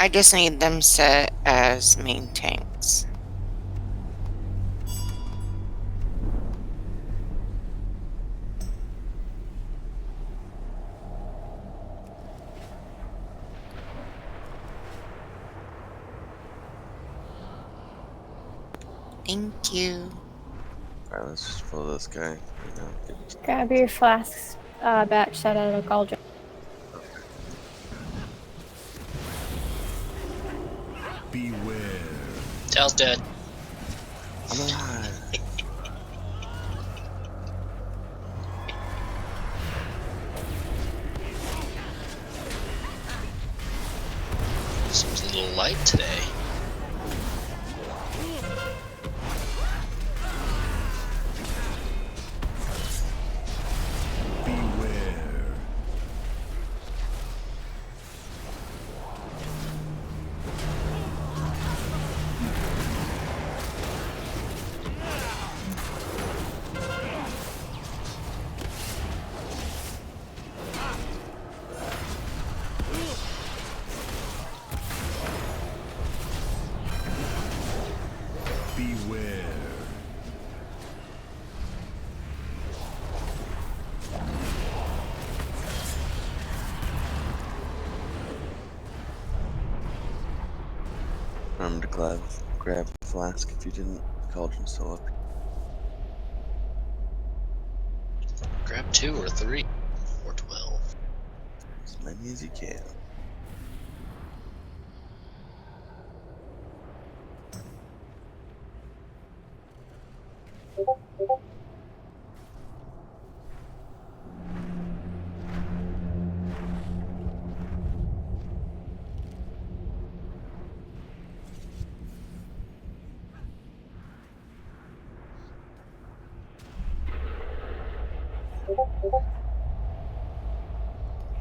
I just need them set as main tanks. Thank you. Alright, let's just follow this guy. Grab your flasks batch set out of cauldron. Beware. Tal's dead. I'm alive. Seems a little light today. Beware. Beware. Remember to grab the flask if you didn't. Cauldron's still up. Grab 2 or 3 or 12. As many as you can.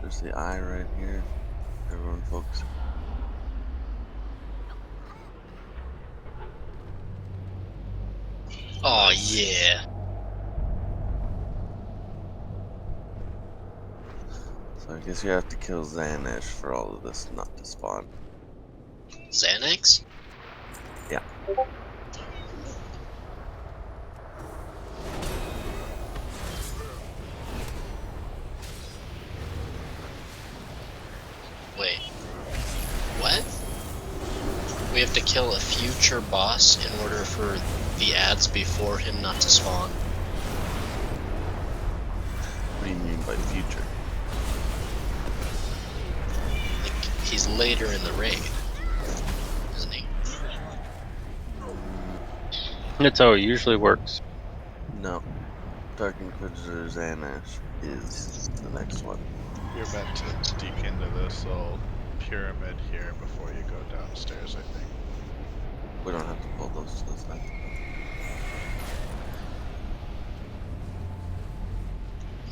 There's the eye right here. Everyone focus. Oh yeah. So I guess you have to kill Xanash for all of this not to spawn. Xanax? Yeah. Wait. What? We have to kill a future boss in order for the ads before him not to spawn. What do you mean by future? Like, he's later in the raid, isn't he? That's how it usually works. No. Dark Inquisitor Xanash is the next one. You're meant to sneak into this little pyramid here before you go downstairs, I think. We don't have to pull those to the side.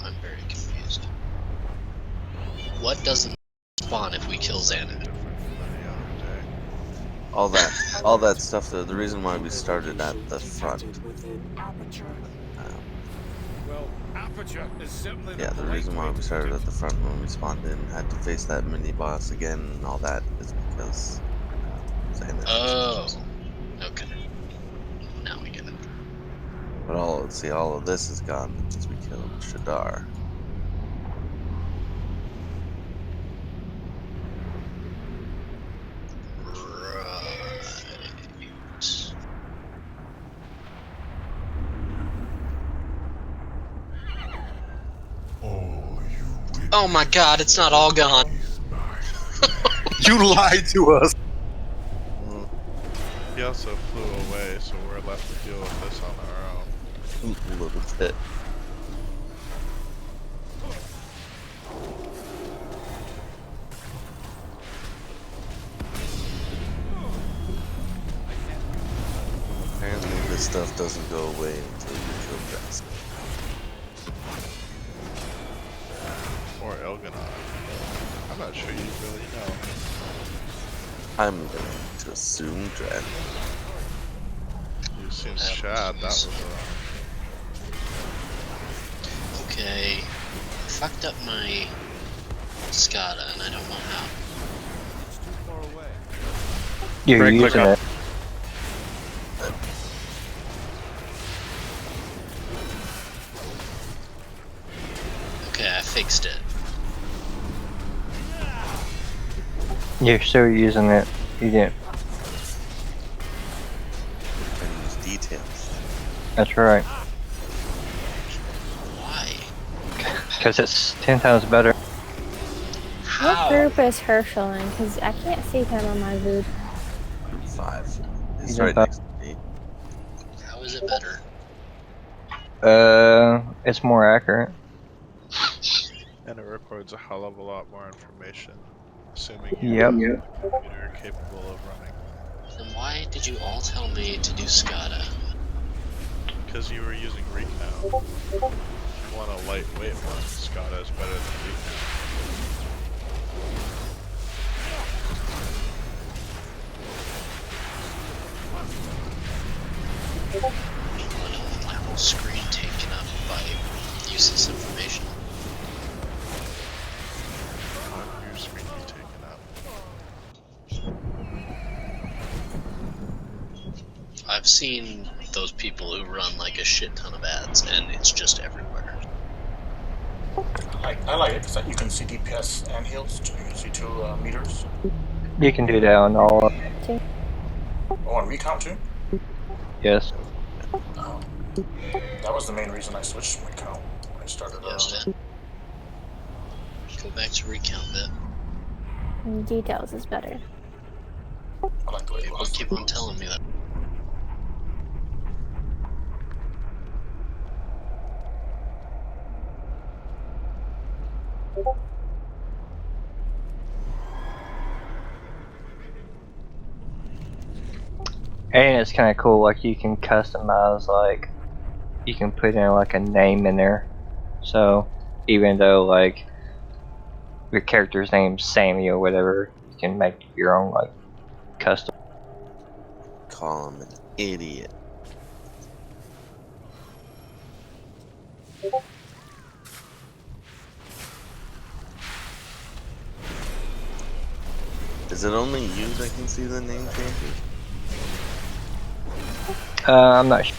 I'm very confused. What doesn't spawn if we kill Xanax? Different from any other day. All that stuff. The reason why we started at the front. Well, aperture is simply Yeah, the reason why we started at the front when we spawned in, had to face that mini boss again, and all that is because Xanash. Oh, okay. Now we get it. But all of this is gone because we killed Shadar. Right. Oh my god, it's not all gone. You lied to us. He also flew away, so we're left to deal with this on our own. A little bit. Apparently this stuff doesn't go away until you kill Jask. Or Elganon. I'm not sure you really know. I'm going to assume Dread. You assumed Shad, that was wrong. Okay. I fucked up my Skada and I don't know how. It's too far away. You're Right click using on it. Okay, I fixed it. You're still using it. You didn't. And use details. That's right. Why? Because it's 10 times better. What How? group is Herschel in? Because I can't see him on my VOD. Group 5. He's He's right in five. next to me. How is it better? It's more accurate. And it records a hell of a lot more information, assuming you Yep. have a computer capable of running. Then why did you all tell me to do SCADA? Because you were using recount. If you want a lightweight one, SCADA is better than recount. I don't want my whole screen taken up by useless information. Your screen be taken up. I've seen those people who run like a shit ton of ads, and it's just everywhere. I like it because you can see DPS and heals. You can see 2 meters. You can do that on all. Oh, on recount too? Yes. That was the main reason I switched to recount when I started. Yeah. Go back to recount bit. Details is better. I like the way it People looks. keep on telling me that. And it's kind of cool, like you can customize, like, you can put in like a name in there. So, even though like your character's name's Sammy or whatever, you can make your own like custom. Call him an idiot. Is it only you that can see the name changes? I'm not sure.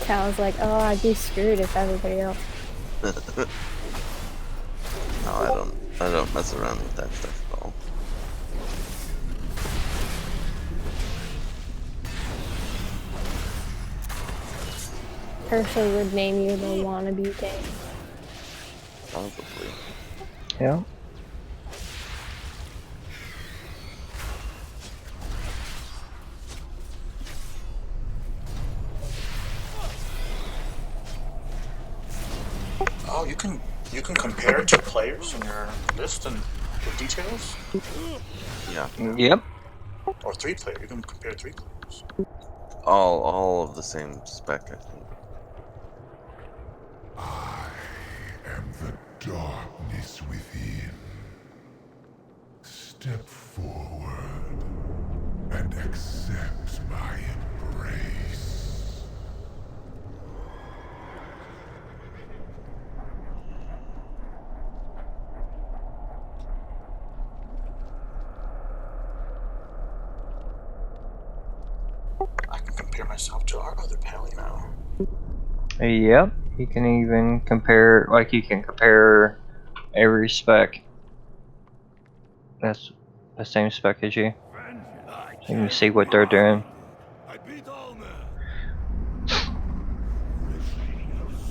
Cal's like, oh, I'd be screwed if everybody else. No, I don't mess around with that stuff at all. Herschel would name you the wannabe thing. Probably. Yeah. Oh, you can compare 2 players in your list and the details, Yeah. Yep. or 3 players. You can compare 3 players. All of the same spec, I think. I am the darkness within. Step forward and accept my embrace. I can compare myself to our other pally now. Yep. You can even compare, like you can compare every spec. That's the same spec as you. So you can see what they're doing. I beat all men.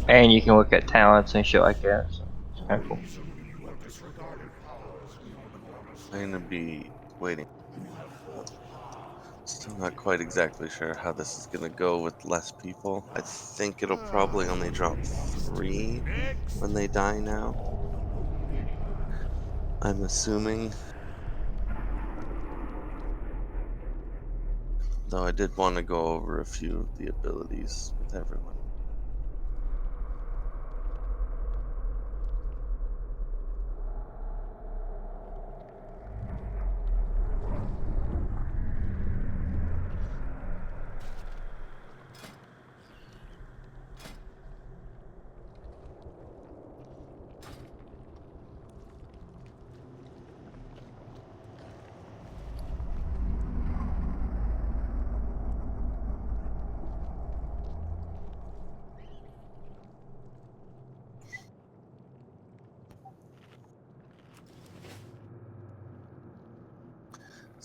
And you can look at talents and shit like that. So it's kind of cool. I'm gonna be waiting. Still not quite exactly sure how this is gonna go with less people. I think it'll probably only drop 3 when they die now. I'm assuming. Though I did want to go over a few of the abilities with everyone.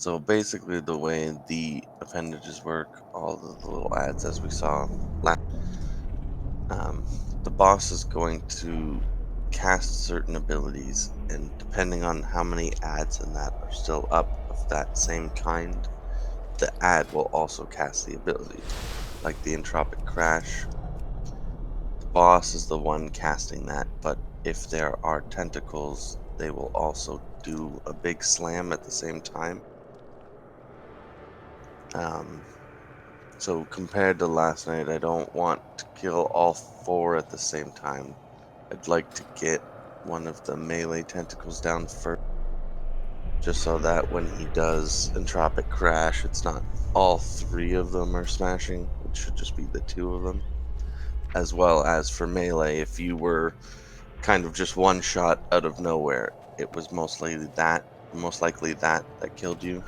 So basically, the way the appendages work, all the little ads as we saw last, the boss is going to cast certain abilities, and depending on how many ads in that are still up of that same kind, the ad will also cast the ability. Like the entropic crash, the boss is the one casting that, but if there are tentacles, they will also do a big slam at the same time. So compared to last night, I don't want to kill all 4 at the same time. I'd like to get one of the melee tentacles down first, just so that when he does entropic crash, it's not all 3 of them are smashing. It should just be the 2 of them. As well as for melee, if you were kind of just one shot out of nowhere, it was most likely that killed you.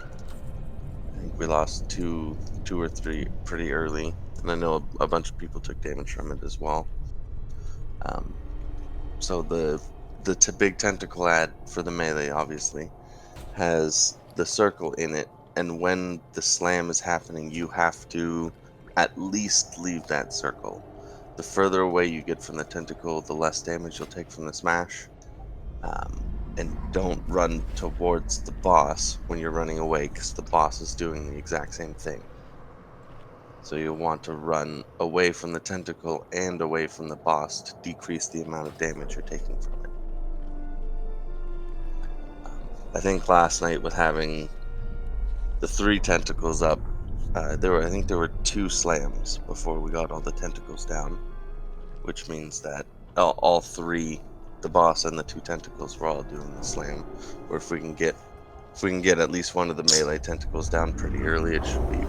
I think we lost two or three pretty early, and I know a bunch of people took damage from it as well. So the big tentacle ad for the melee obviously has the circle in it, and when the slam is happening, you have to at least leave that circle. The further away you get from the tentacle, the less damage you'll take from the smash. And don't run towards the boss when you're running away, because the boss is doing the exact same thing. So you'll want to run away from the tentacle and away from the boss to decrease the amount of damage you're taking from it. I think last night with having the 3 tentacles up, I think there were 2 slams before we got all the tentacles down, which means that all 3, the boss and the 2 tentacles, were all doing the slam. Or if we can get at least one of the melee tentacles down pretty early, it should be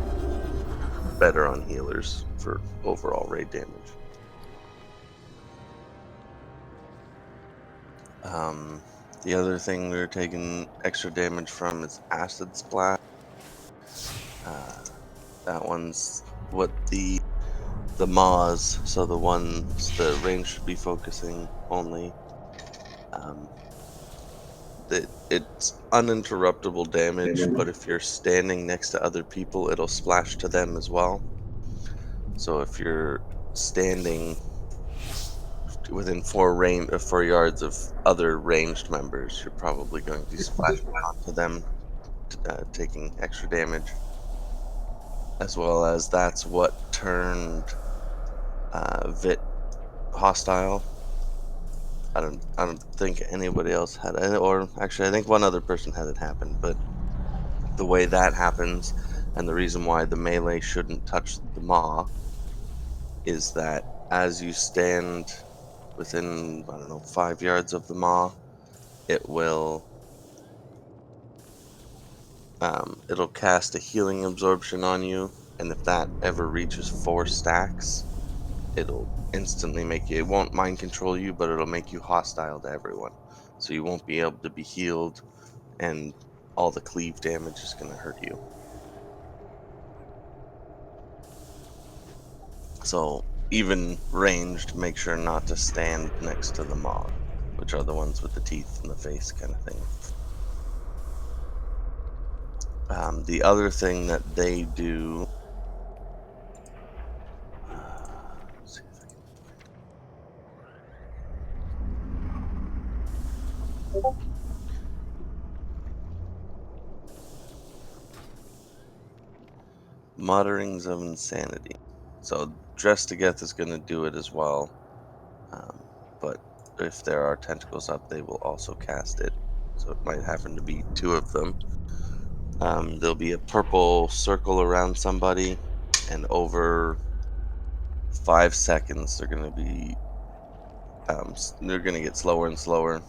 better on healers for overall raid damage. The other thing we were taking extra damage from is acid splash. That one's what the Maws, so the ones the range should be focusing only. It's uninterruptible damage, but if you're standing next to other people, it'll splash to them as well. So if you're standing within 4 yards of other ranged members, you're probably going to be splashing onto them, taking extra damage. As well as that's what turned Vit hostile. I don't think anybody else had it, or actually I think one other person had it happen, but the way that happens and the reason why the melee shouldn't touch the Maw is that as you stand within, 5 yards of the Maw, it will it'll cast a healing absorption on you, and if that ever reaches 4 stacks, it'll instantly make you, it won't mind control you, but it'll make you hostile to everyone. So you won't be able to be healed, and all the cleave damage is going to hurt you. So even ranged, make sure not to stand next to the Maw, which are the ones with the teeth in the face kind of thing. The other thing that they do, let's see if I can find it. Mutterings of Insanity. So Dress to Geth is going to do it as well, but if there are tentacles up, they will also cast it. So it might happen to be 2 of them. There'll be a purple circle around somebody, and over 5 seconds, they're going to get slower and slower.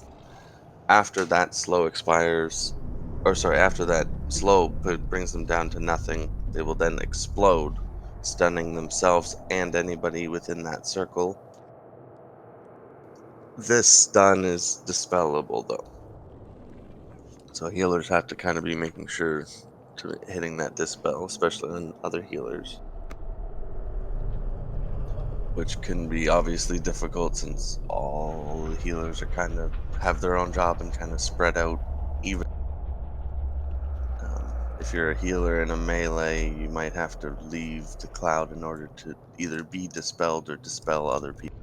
After that slow expires, after that slow brings them down to nothing, they will then explode, stunning themselves and anybody within that circle. This stun is dispellable though, so healers have to kind of be making sure to hitting that dispel, especially on other healers, which can be obviously difficult since all the healers are kind of have their own job and kind of spread out even. if you're a healer in a melee, you might have to leave the cloud in order to either be dispelled or dispel other people.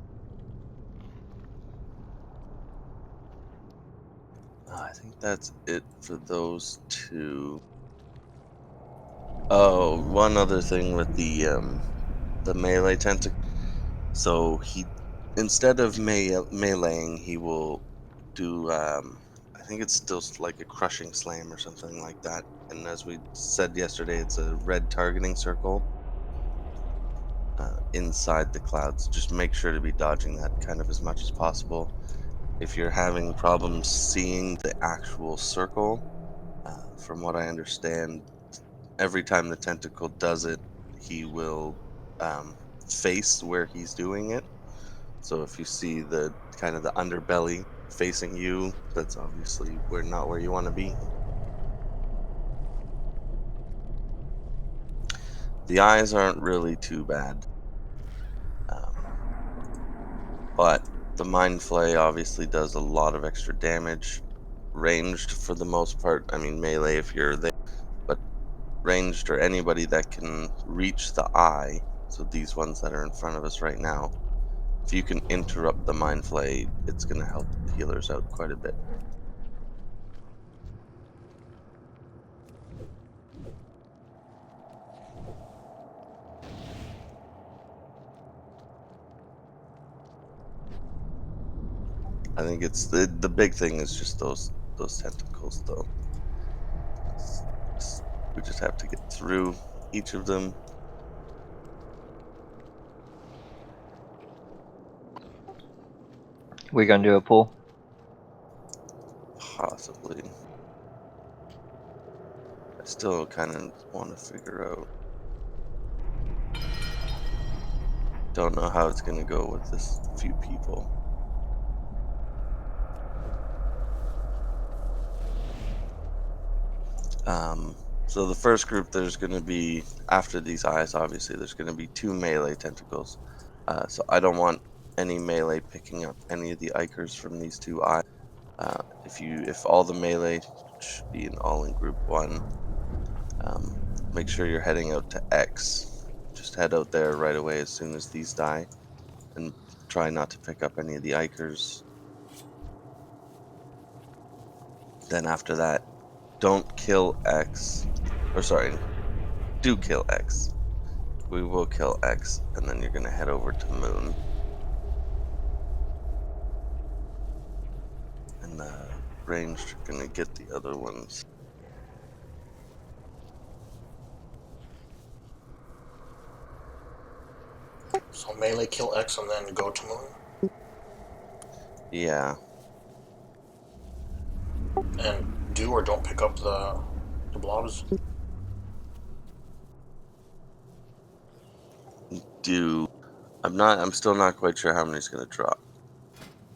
I think that's it for those two. Oh, one other thing with the melee tentacle. So he, instead of meleeing, he will do I think it's still like a crushing slam or something like that. And as we said yesterday, it's a red targeting circle inside the clouds. Just make sure to be dodging that kind of as much as possible. If you're having problems seeing the actual circle, from what I understand, every time the tentacle does it, he will face where he's doing it. So if you see the kind of the underbelly facing you, that's obviously not where you want to be. The eyes aren't really too bad, but the Mind Flay obviously does a lot of extra damage. Ranged for the most part, I mean melee if you're there, but ranged or anybody that can reach the eye, so these ones that are in front of us right now, if you can interrupt the Mind Flay, it's going to help healers out quite a bit. I think it's the big thing is just those tentacles, though. We just have to get through each of them. We gonna do a pull? Possibly. I still kind of want to figure out. Don't know how it's going to go with this few people. So the first group, there's going to be, after these eyes, obviously, there's going to be 2 melee tentacles. So I don't want any melee picking up any of the Ikers from these 2 eyes. If all the melee should be all in group 1, make sure you're heading out to X. Just head out there right away as soon as these die, and try not to pick up any of the Ikers. Then after that, don't kill X. Or sorry, do kill X. We will kill X, and then you're going to head over to Moon. And the ranged are going to get the other ones. So melee kill X and then go to Moon? Yeah. And do or don't pick up the blobs? Do. I'm still not quite sure how many is going to drop.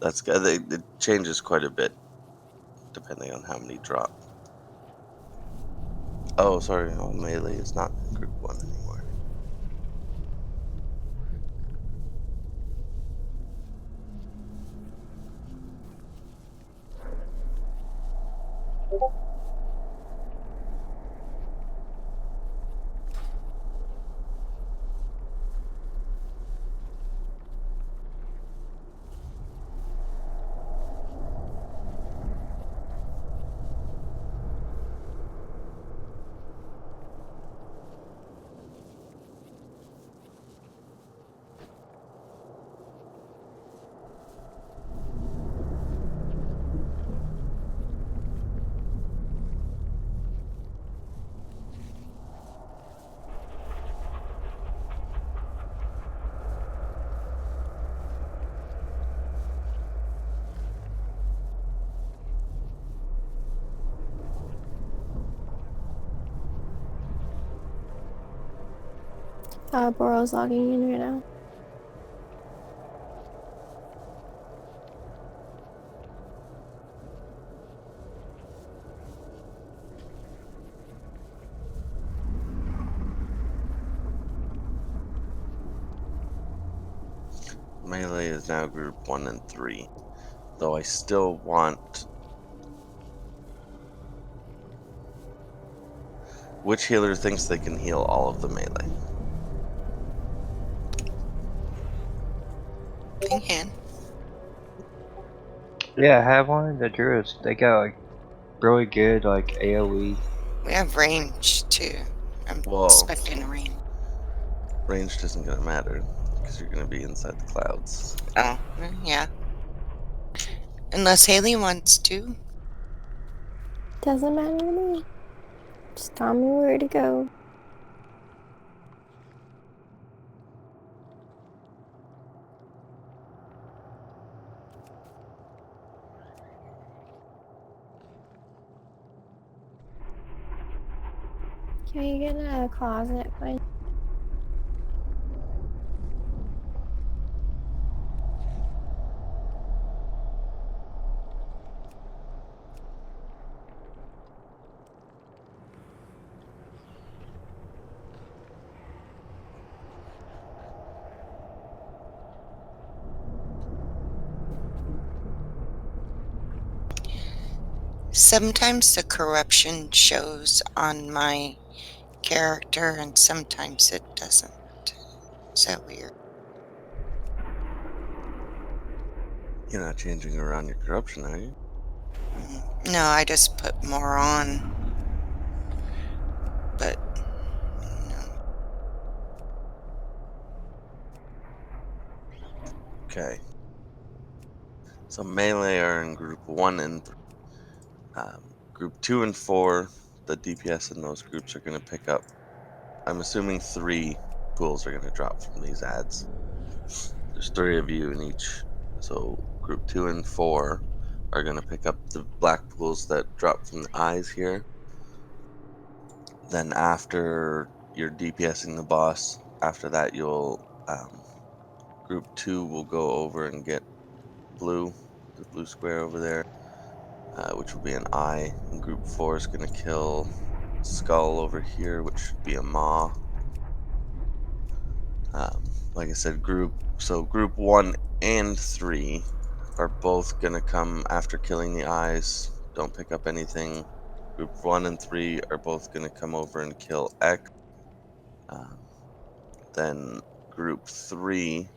It changes quite a bit depending on how many drop. Oh, sorry, melee is not in group 1 anymore. Boro's logging in right now. Melee is now group 1 and 3. Though I still want... Which healer thinks they can heal all of the melee? They can. Yeah, I have one. The druids, they got like really good like AoE. We have range too. I'm Whoa. expecting a range. Ranged isn't going to matter because you're going to be inside the clouds. Oh, yeah. Unless Haley wants to. Doesn't matter to me. Just tell me where to go. Can you get in a closet, Quinn? Sometimes the corruption shows on my character and sometimes it doesn't. Is that weird? You're not changing around your corruption, are you? No, I just put more on. But, no. Okay. So melee are in group 1 and 3. Group 2 and 4, the DPS in those groups are going to pick up, I'm assuming 3 pools are going to drop from these ads. There's 3 of you in each. So group 2 and 4 are going to pick up the black pools that drop from the eyes here. Then after you're DPSing the boss, after that you'll group 2 will go over and get blue, the blue square over there, which will be an eye. And group 4 is going to kill skull over here, which should be a maw. Like I said, group 1 and 3 are both going to come after killing the eyes. Don't pick up anything. Group 1 and 3 are both going to come over and kill X. Then group 3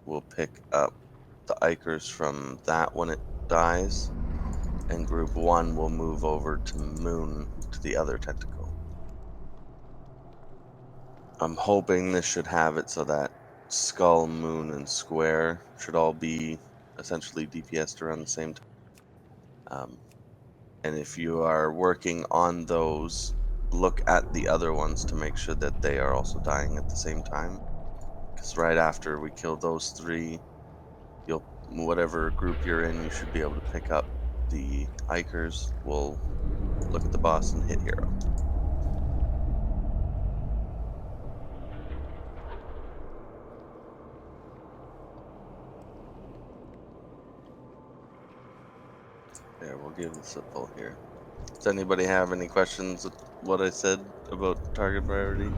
will pick up the Ikers from that when it dies. And group 1 will move over to Moon, to the other tentacle. I'm hoping this should have it so that Skull, Moon, and Square should all be essentially DPS'd around the same time. And if you are working on those, look at the other ones to make sure that they are also dying at the same time. Because right after we kill those 3, you'll, whatever group you're in, you should be able to pick up the Ikers. We'll look at the boss and hit hero. There, we'll give this a pull here. Does anybody have any questions with what I said about target priority?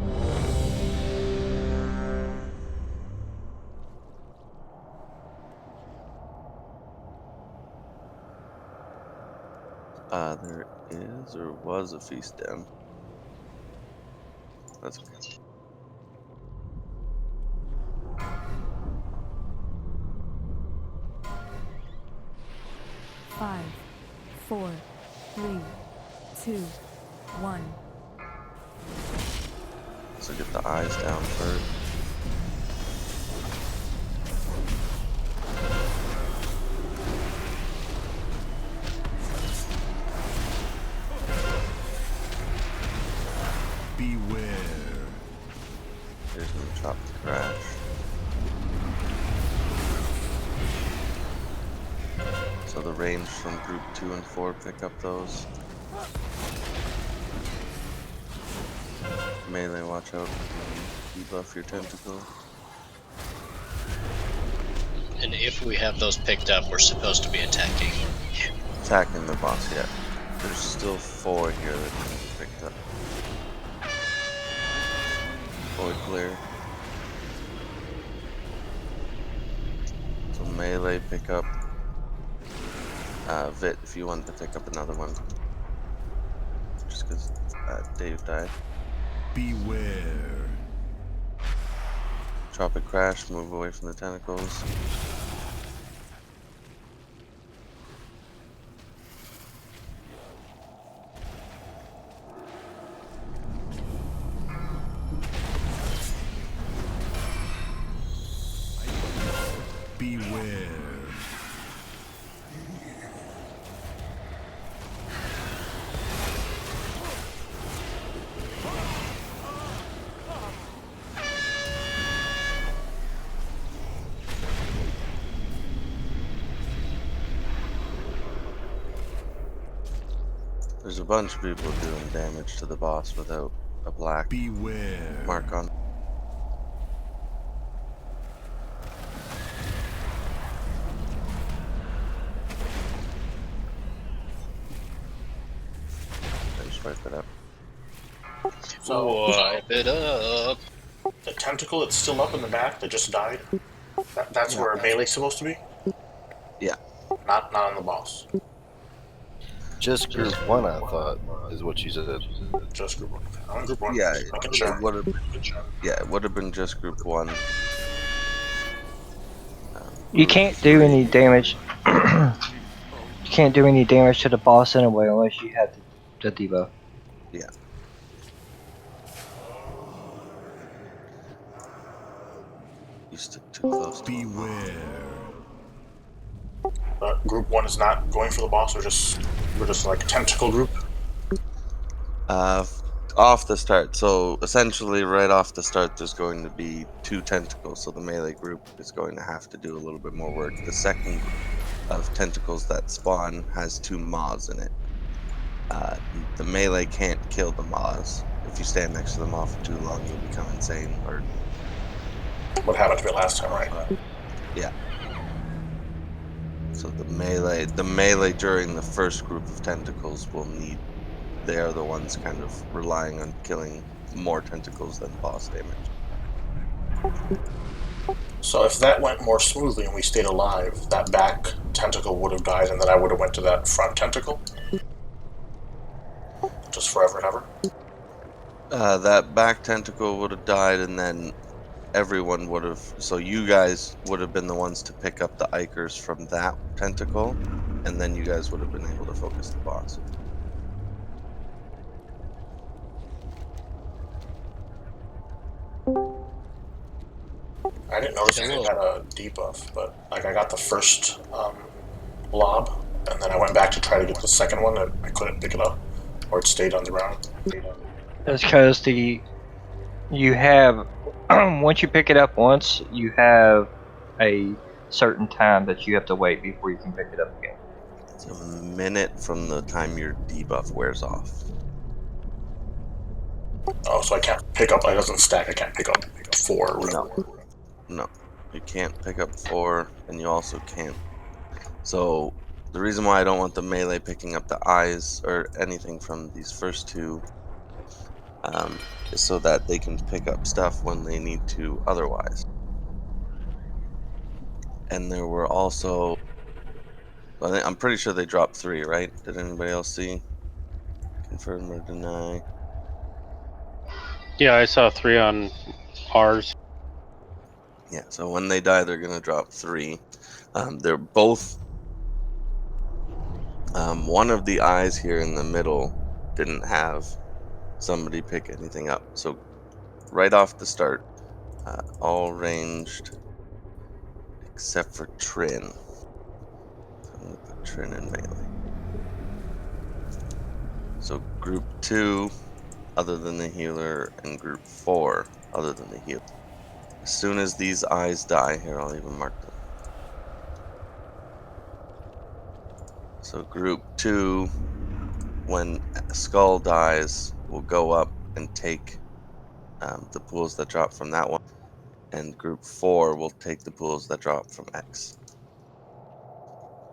There is or was a feast down. That's okay. Five, 4, 3, 2, 1. So get the eyes down first. Beware. Here's gonna chop the crash. So the range from group 2 and 4 pick up those. Melee, watch out. Debuff your tentacle. And if we have those picked up, we're supposed to be attacking. Attacking the boss yet. There's still 4 here that can be picked up. Void clear. So melee pick up. Vit, if you want to pick up another one. Just because Dave died. Beware. Tropic Crash, move away from the tentacles. Beware. There's a bunch of people doing damage to the boss without a black Beware. mark on. I just wipe it up. So Wipe it up. the tentacle that's still up in the back that just died. That's Yeah. where melee's supposed to be. Yeah. Not on the boss. Just group 1, I thought, is what you said. Just group 1. I'm in group 1. Yeah, Making sure. it would have been just group 1. You can't do any damage. You can't do any damage to the boss anyway unless you have the debuff. Yeah. You stick too close to him. Beware. Group 1 is not going for the boss. We're just like a tentacle group. Off the start. So essentially, right off the start, there's going to be 2 tentacles. So the melee group is going to have to do a little bit more work. The second group of tentacles that spawn has 2 maws in it. The melee can't kill the maws. If you stand next to them all for too long, you'll become insane. Or What happened to me last time, right? yeah. So the melee during the first group of tentacles will need. They are the ones kind of relying on killing more tentacles than boss damage. So if that went more smoothly and we stayed alive, that back tentacle would have died, and then I would have went to that front tentacle. Just forever and ever. That back tentacle would have died, and then everyone would have. So you guys would have been the ones to pick up the Ikers from that tentacle, and then you guys would have been able to focus the boss. I didn't notice anything got a debuff, but like I got the first blob, and then I went back to try to get the second one, and I couldn't pick it up, or it stayed on the ground. That's because you have once you pick it up once, you have a certain time that you have to wait before you can pick it up again. It's a minute from the time your debuff wears off. Oh, so I can't pick up. It doesn't stack. I can't pick up 4 or whatever. No, you can't pick up 4, and you also can't. So the reason why I don't want the melee picking up the eyes or anything from these first 2 is so that they can pick up stuff when they need to otherwise. And there were also, I'm pretty sure they dropped 3, right? Did anybody else see? Confirm or deny? Yeah, I saw 3 on ours. Yeah, so when they die, they're going to drop 3. They're both. One of the eyes here in the middle didn't have somebody pick anything up. So right off the start, all ranged except for Trin. So I'm going to put Trin in melee. So group 2, other than the healer, and group 4, other than the healer. As soon as these eyes die, here I'll even mark them. So group 2, when Skull dies, will go up and take the pools that drop from that one, and group 4 will take the pools that drop from X.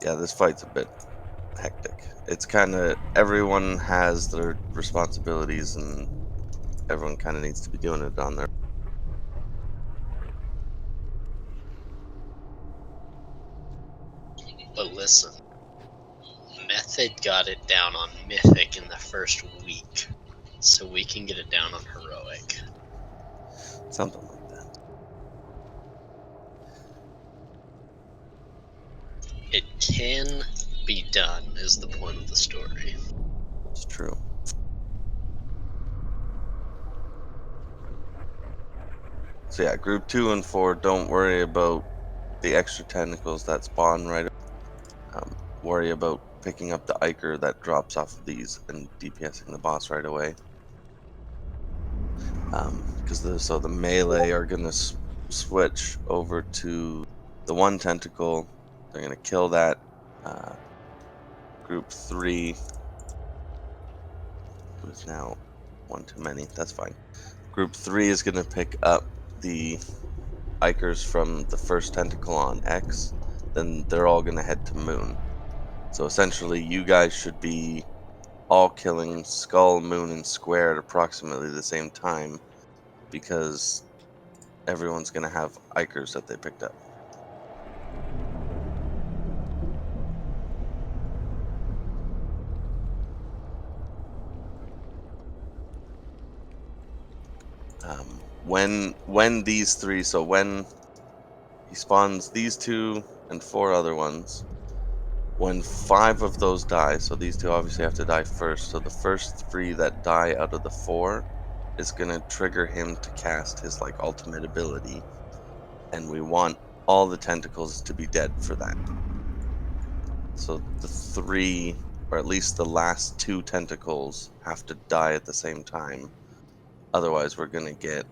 Yeah, this fight's a bit hectic. It's kind of, everyone has their responsibilities, and everyone kind of needs to be doing it on their. But listen, Method got it down on Mythic in the first week. so we can get it down on heroic. Something like that. It can be done, is the point of the story. It's true. So yeah, group 2 and 4, don't worry about the extra tentacles that spawn right away. Worry about picking up the Iker that drops off of these and DPSing the boss right away. Because the melee are going to switch over to the one tentacle. They're going to kill that. Group 3 is now one too many. That's fine. Group 3 is going to pick up the Ikers from the first tentacle on X. Then they're all going to head to Moon. So essentially, you guys should be all killing Skull, Moon, and Square at approximately the same time, because everyone's going to have Ikers that they picked up. When these three, so when he spawns these 2 and 4 other ones, when 5 of those die, so these 2 obviously have to die first, so the first 3 that die out of the 4 is going to trigger him to cast his like ultimate ability, and we want all the tentacles to be dead for that. So the 3, or at least the last 2 tentacles, have to die at the same time. Otherwise, we're going to get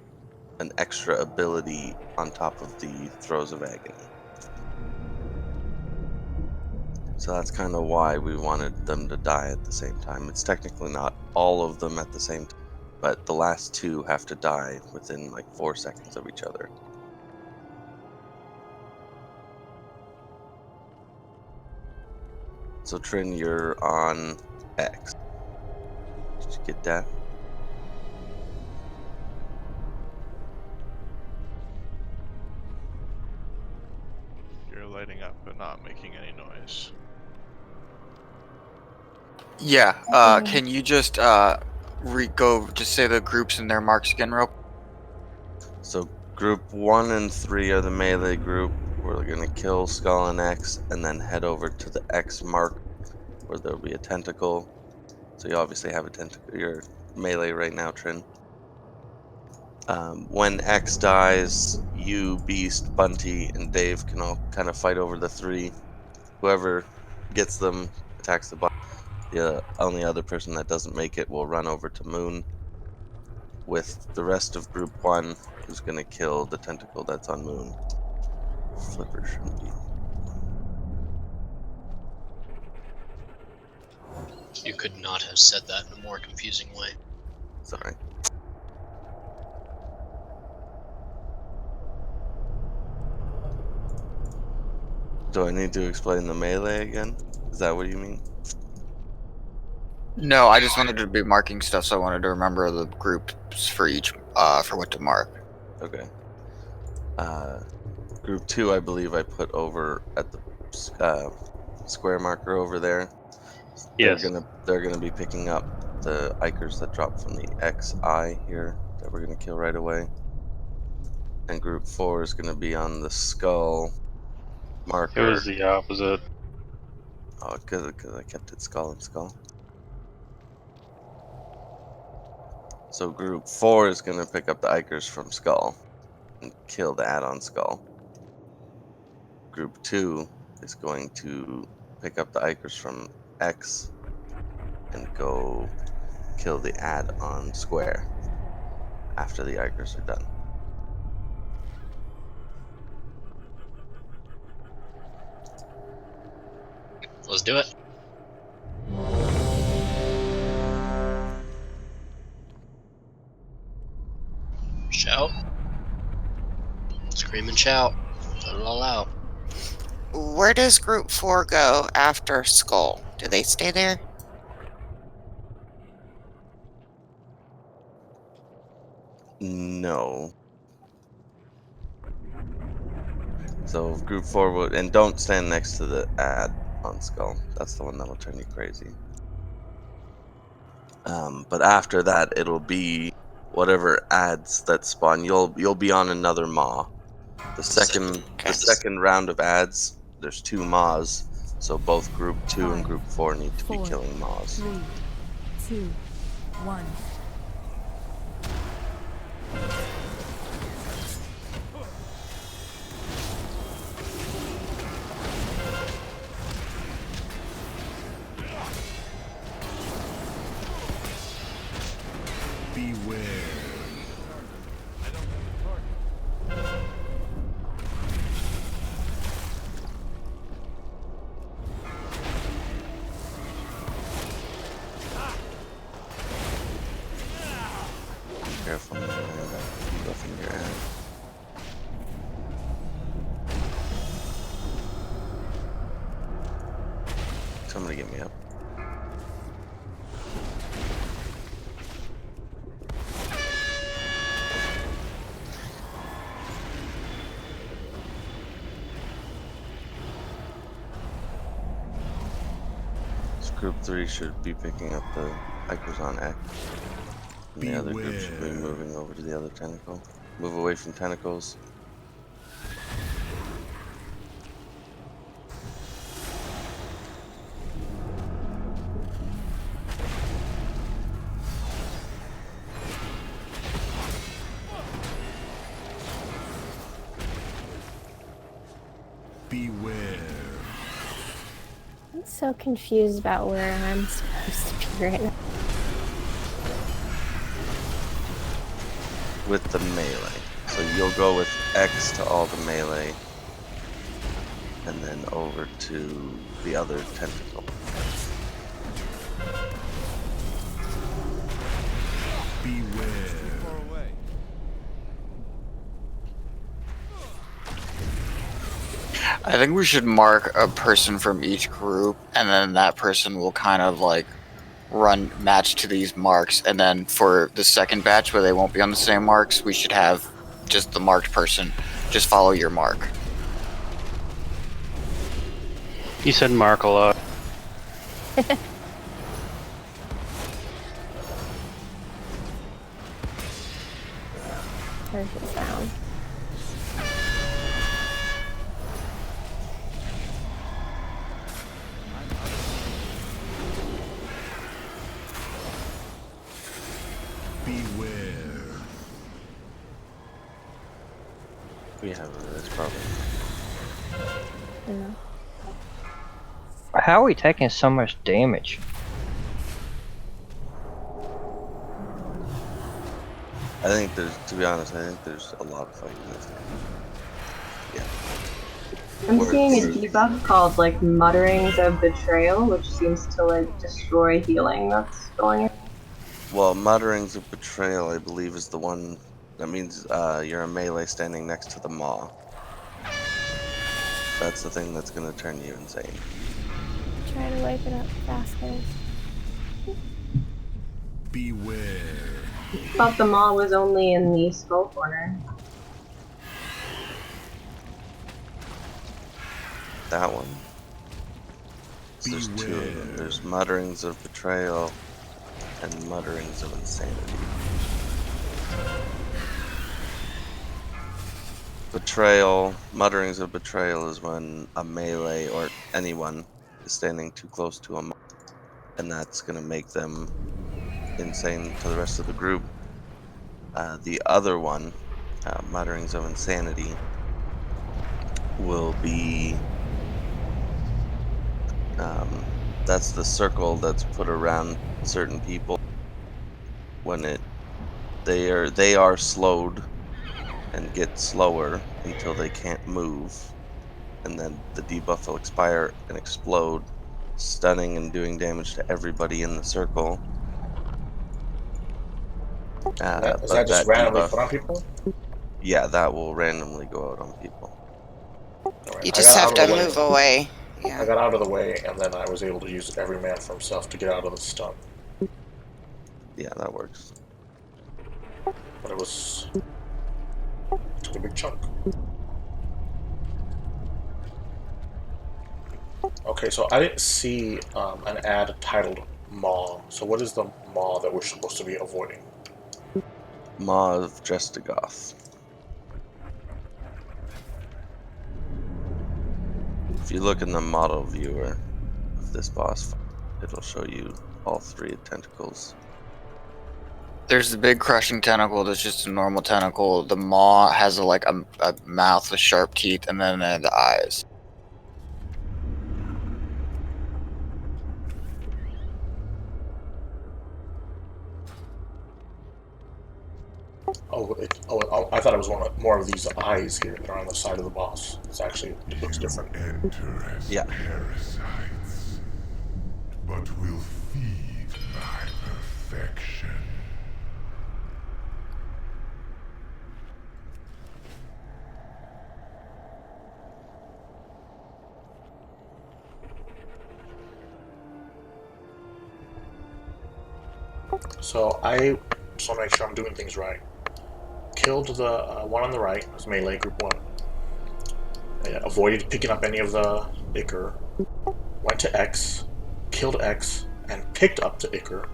an extra ability on top of the Throes of Agony. So that's kind of why we wanted them to die at the same time. It's technically not all of them at the same time, but the last 2 have to die within like 4 seconds of each other. So Trin, you're on X. Did you get that? You're lighting up but not making any noise. Yeah, Yeah. can you just just say the groups and their marks again, real? So group 1 and 3 are the melee group. We're going to kill Skull and X and then head over to the X mark where there'll be a tentacle. So you obviously have a tentacle. You're melee right now, Trin. When X dies, you, Beast, Bunty, and Dave can all kind of fight over the 3. Whoever gets them attacks the boss. The only other person that doesn't make it will run over to Moon with the rest of Group 1, who's going to kill the tentacle that's on Moon. Flipper shouldn't be. You could not have said that in a more confusing way. Sorry. Do I need to explain the melee again? Is that what you mean? No, I just wanted to be marking stuff, so I wanted to remember the groups for each, for what to mark. Okay. Group 2, I believe I put over at the square marker over there. Yes. They're gonna be picking up the Ikers that drop from the XI here that we're gonna kill right away. And group 4 is gonna be on the skull marker. It was the opposite. Oh, because I kept it skull and skull. So group 4 is gonna pick up the Ikers from skull and kill the add-on skull. Group 2 is going to pick up the Ikers from X and go kill the add-on square after the Ikers are done. Let's do it. Shout. Scream and shout. Let it all out. Where does Group 4 go after Skull? Do they stay there? No. So group 4 would, and don't stand next to the add on skull. That's the one that'll turn you crazy. But after that, it'll be whatever ads that spawn. You'll be on another maw. The second round of ads, there's 2 maws, so both group 2 and 5, group 4 need to be 4, killing maws. 3, 2, 1. Beware. Careful, man. Buff in your ad. Somebody get me up. This group 3 should be picking up the Hikers on X. And the other group should be moving over to the other tentacle. Move away from tentacles. Beware. I'm so confused about where I'm supposed to be right now. With the melee. So you'll go with X to all the melee. And then over to the other tentacle. Beware. I think we should mark a person from each group, and then that person will kind of like run match to these marks, and then for the second batch where they won't be on the same marks, we should have just the marked person just follow your mark. You said mark a lot. Perfect sound. Beware. We have this problem. No. How are we taking so much damage? I think there's, to be honest, I think there's a lot of fighting in this game. Yeah. I'm seeing a debuff called like Mutterings of Betrayal, which seems to like destroy healing that's going in. Well, Mutterings of Betrayal, I believe, is the one that means you're a melee standing next to the maw. That's the thing that's gonna turn you insane. Try to wipe it up faster. Beware. I thought the maw was only in the skull corner. That one. So there's 2 of them. There's Mutterings of Betrayal and Mutterings of Insanity. Betrayal, Mutterings of Betrayal is when a melee or anyone is standing too close to a maw, and that's going to make them insane to the rest of the group. The other one, Mutterings of Insanity, will be that's the circle that's put around certain people when they are slowed and get slower until they can't move, and then the debuff will expire and explode, stunning and doing damage to everybody in the circle. Is that just randomly put on people? Yeah, that will randomly go out on people. Right. You just have to move away. I got out of the way, and then I was able to use every man for himself to get out of the stun. Yeah, that works. But it took a big chunk. Okay, so I didn't see an ad titled Maw. So what is the maw that we're supposed to be avoiding? Maw of Jestagoth. If you look in the model viewer of this boss fight, it'll show you all 3 tentacles. There's the big crushing tentacle that's just a normal tentacle. The maw has a mouth with sharp teeth, and then the eyes. Oh, I thought it was more of these eyes here that are on the side of the boss. It looks different. Yeah. Parasites, but will feed my perfection. So I just want to make sure I'm doing things right. Killed the one on the right, it was melee, group 1. Avoided picking up any of the Ichor. Went to X, killed X, and picked up the Ichor.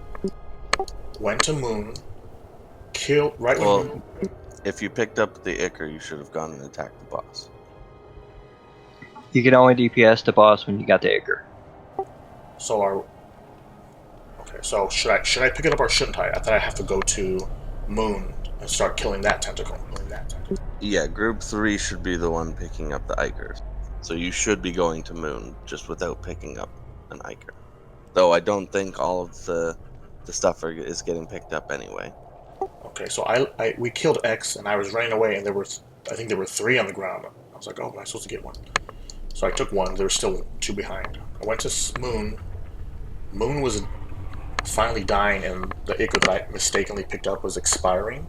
Went to Moon, killed right when... Well, if you picked up the Ichor, you should have gone and attacked the boss. You can only DPS the boss when you got the Ichor. So should I pick it up or shouldn't I? I thought I have to go to Moon and start killing that tentacle. Yeah, group 3 should be the one picking up the Ichors. So you should be going to Moon just without picking up an Ichor. Though I don't think all of the stuff is getting picked up anyway. Okay, so we killed X and I was running away and I think there were 3 on the ground. I was like, oh, am I supposed to get one? So I took one. There were still 2 behind. I went to Moon. Moon was finally dying, and the Ichor that I mistakenly picked up was expiring,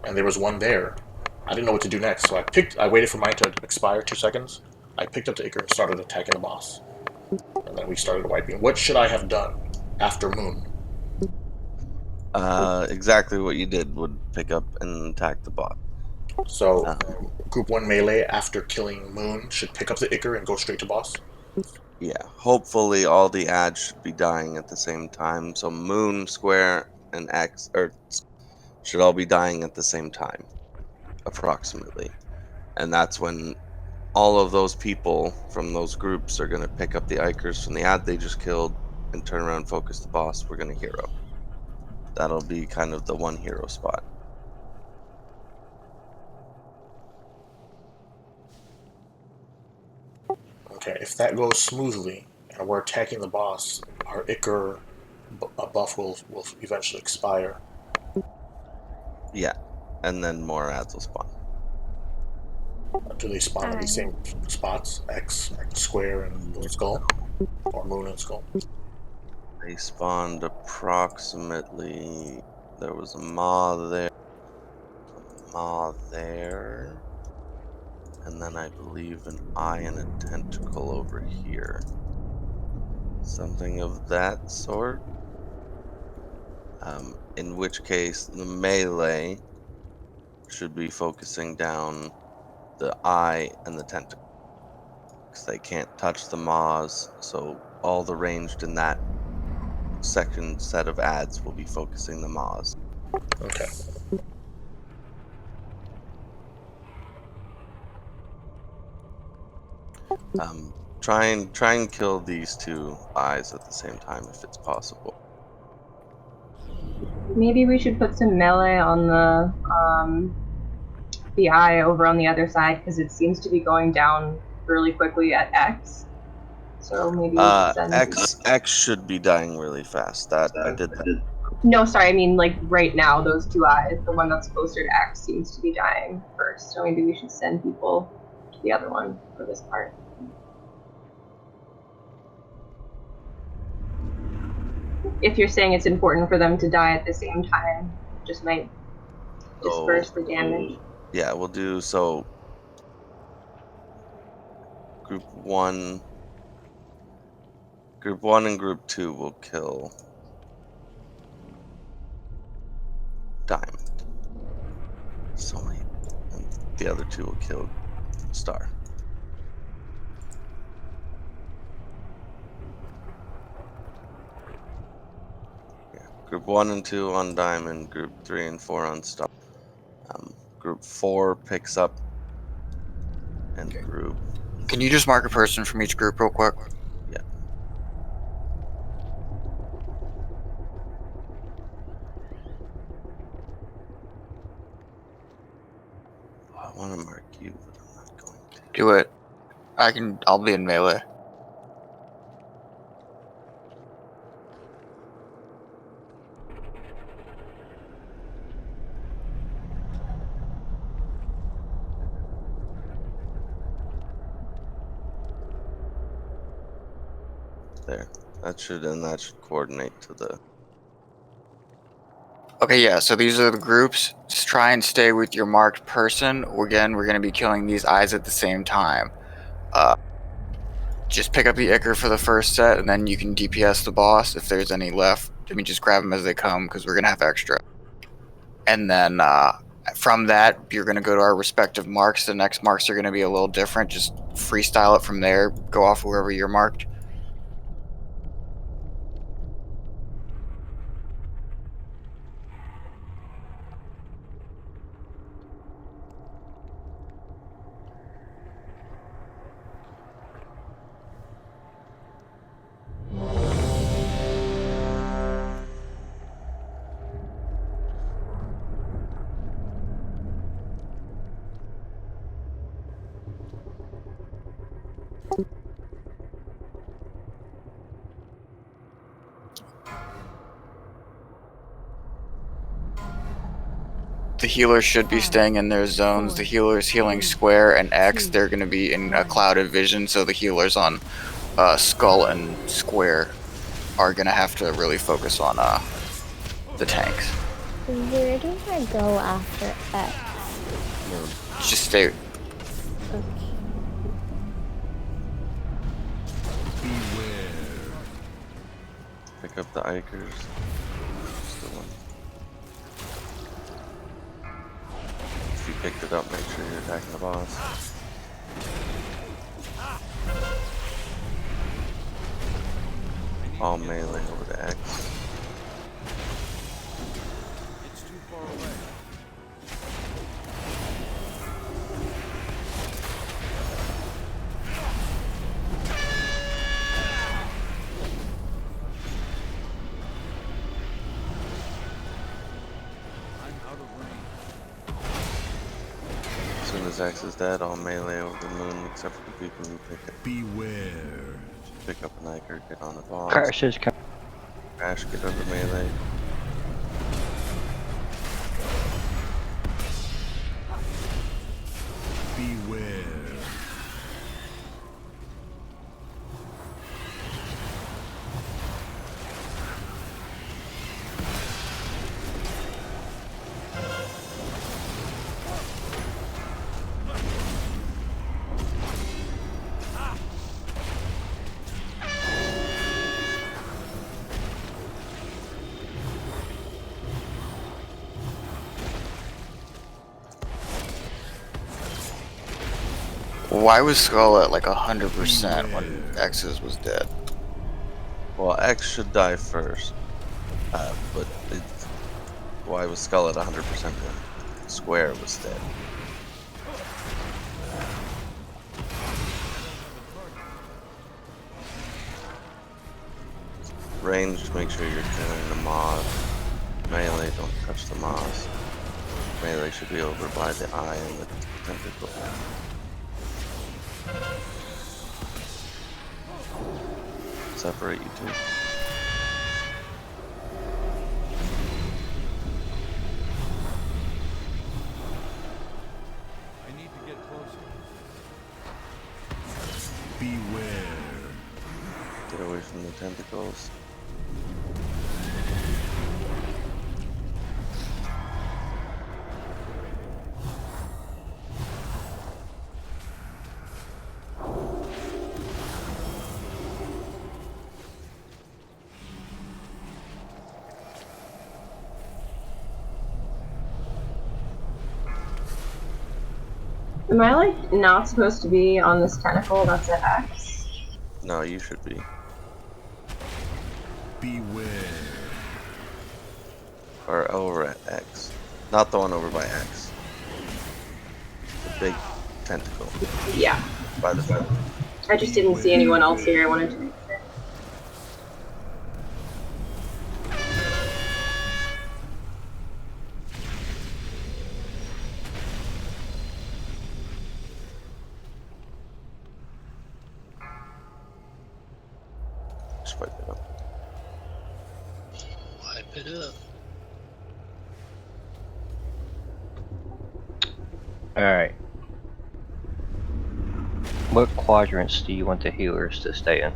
and there was one there. I didn't know what to do next, so I waited for mine to expire 2 seconds. I picked up the Ichor and started attacking the boss. And then we started wiping. What should I have done after Moon? Exactly what you did would pick up and attack the boss. So, group 1 melee after killing Moon should pick up the Ichor and go straight to boss? Yeah, hopefully all the ads should be dying at the same time. So Moon, Square, and X should all be dying at the same time, approximately. And that's when all of those people from those groups are going to pick up the Ichors from the ad they just killed and turn around and focus the boss. We're going to hero. That'll be kind of the one hero spot. Okay, if that goes smoothly and we're attacking the boss, our Ichor buff will eventually expire. Yeah, and then more ads will spawn. Do they spawn in the same spots? X, Square, and Skull? Or Moon and Skull? They spawned approximately... There was a Maw there. And then I believe an eye and a tentacle over here. Something of that sort. In which case, the melee should be focusing down the eye and the tentacle. Because they can't touch the maws, so all the ranged in that second set of ads will be focusing the maws. Okay. Try and kill these 2 eyes at the same time if it's possible. Maybe we should put some melee on the eye over on the other side, because it seems to be going down really quickly at X. So maybe we should send... X should be dying really fast. I did that. No, sorry, I mean like right now, those 2 eyes, the one that's closer to X seems to be dying first. So maybe we should send people to the other one for this part. If you're saying it's important for them to die at the same time, just might disperse the damage. Yeah, we'll do so. Group 1 and Group 2 will kill Diamond. So many. And the other 2 will kill Star. Group 1 and 2 on diamond, group 3 and 4 on star. Group 4 picks up, and group... Can you just mark a person from each group real quick? Yeah. I want to mark you, but I'm not going to. Do it. I'll be in melee. There. That should coordinate to the... Okay, yeah, so these are the groups. Just try and stay with your marked person. Again, we're going to be killing these eyes at the same time. Just pick up the Ichor for the first set, and then you can DPS the boss if there's any left. I mean, just grab them as they come, because we're going to have extra. And then from that, you're going to go to our respective marks. The next marks are going to be a little different. Just freestyle it from there. Go off wherever you're marked. The healers should be staying in their zones. The healers healing square and X, they're going to be in a clouded vision, so the healers on skull and square are going to have to really focus on the tanks. Where do I go after X? Just stay. Okay. Pick up the Ichors. Just the one. If you picked it up, make sure you're attacking the boss. All melee over to X. It's too far away. I'm out of range. As soon as X is dead, all melee over the moon, except for the people who pick it. Beware. Pick up an Ichor, get on the boss. Crash is coming. Crash, get over melee. Beware. Why was Skull at like 100% when X's was dead? Well, X should die first, but why was Skull at 100% when Square was dead? Ranged, make sure you're killing the mob. Melee, don't touch the moss. Melee should be over by the eye and the tentacle. Separate you two. I need to get closer. Beware. Get away from the tentacles. Am I like not supposed to be on this tentacle that's at X? No, you should be. Beware. Or over at X. Not the one over by X. The big tentacle. Yeah. By the front. I just didn't see anyone else here. I wanted to make sure. Just wipe it up. Wipe it up. Alright. What quadrants do you want the healers to stay in?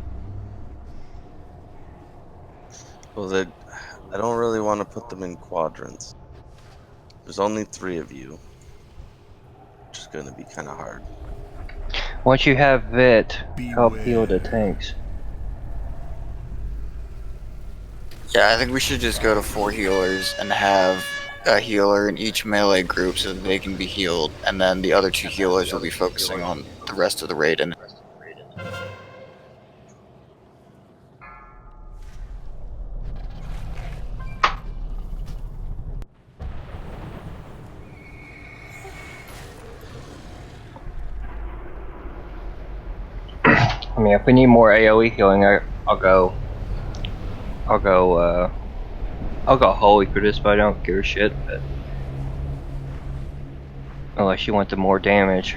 Well, I don't really want to put them in quadrants. There's only 3 of you, which is going to be kind of hard. Once you have Vit, help heal the tanks. Yeah, I think we should just go to 4 healers and have a healer in each melee group so that they can be healed, and then the other 2 healers will be focusing on the rest of the raid. And I mean, if we need more AoE healing, I'll go holy for this, but I don't give a shit. But unless you want the more damage.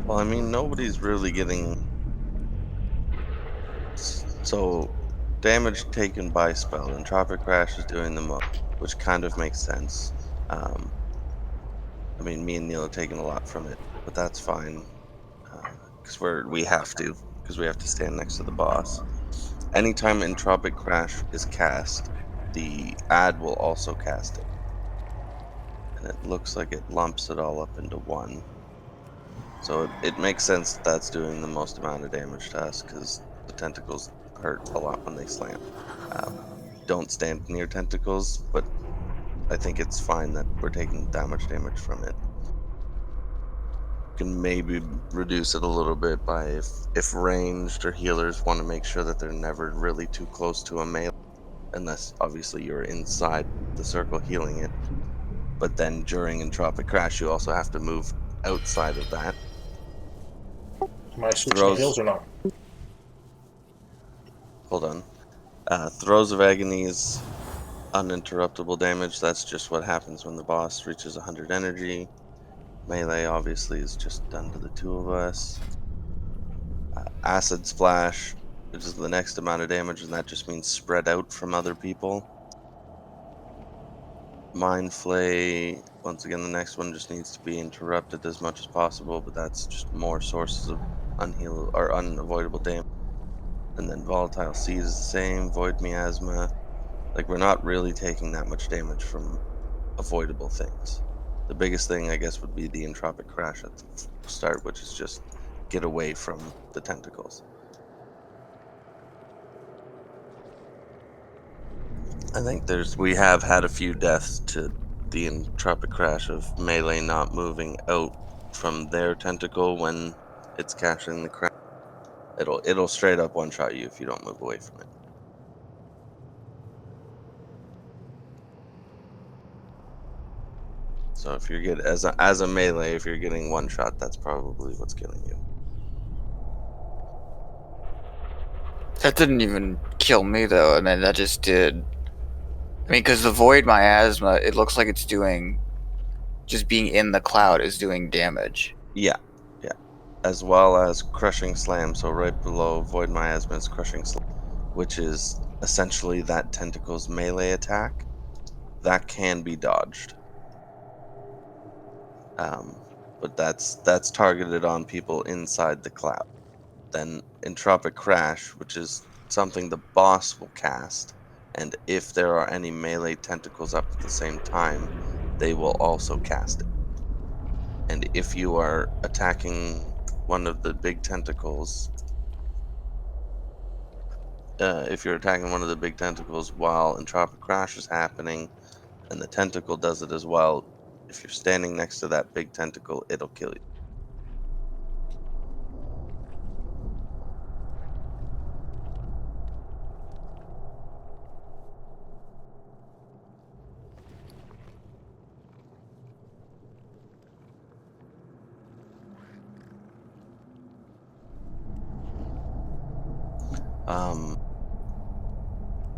Well, I mean, nobody's really getting... So, damage taken by spell. Entropic Crash is doing the most, which kind of makes sense. I mean, me and Neil are taking a lot from it, but that's fine. Because we have to stand next to the boss. Anytime Entropic Crash is cast, the ad will also cast it. And it looks like it lumps it all up into one. So it makes sense that that's doing the most amount of damage to us, because the tentacles hurt a lot when they slam. Don't stand near tentacles, but I think it's fine that we're taking that much damage from it. Can maybe reduce it a little bit by if ranged or healers want to make sure that they're never really too close to a melee, unless obviously you're inside the circle healing it. But then during Entropic Crash, you also have to move outside of that. Am I switching to heals or no? Hold on. Throes of Agony is uninterruptible damage. That's just what happens when the boss reaches 100 energy. Melee obviously is just done to the 2 of us. Acid Splash, which is the next amount of damage, and that just means spread out from other people. Mind Flay, once again, the next one just needs to be interrupted as much as possible, but that's just more sources of unavoidable damage. And then Volatile Seed is the same. Void Miasma. Like, we're not really taking that much damage from avoidable things. The biggest thing, I guess, would be the Entropic Crash at the start, which is just get away from the tentacles. I think we have had a few deaths to the Entropic Crash of melee not moving out from their tentacle when it's catching the crash. It'll straight up one-shot you if you don't move away from it. So if you're getting as a melee, if you're getting one shot, that's probably what's killing you. that didn't even kill me though, and then that just did. I mean, because the Void Miasma, it looks like it's doing, just being in the cloud is doing damage. Yeah. As well as Crushing Slam. So right below Void Miasma is Crushing Slam, which is essentially that tentacle's melee attack. That can be dodged. But that's targeted on people inside the cloud. Then Entropic Crash, which is something the boss will cast, and if there are any melee tentacles up at the same time, they will also cast it. And if you are attacking one of the big tentacles, while Entropic Crash is happening, and the tentacle does it as well, if you're standing next to that big tentacle, it'll kill you.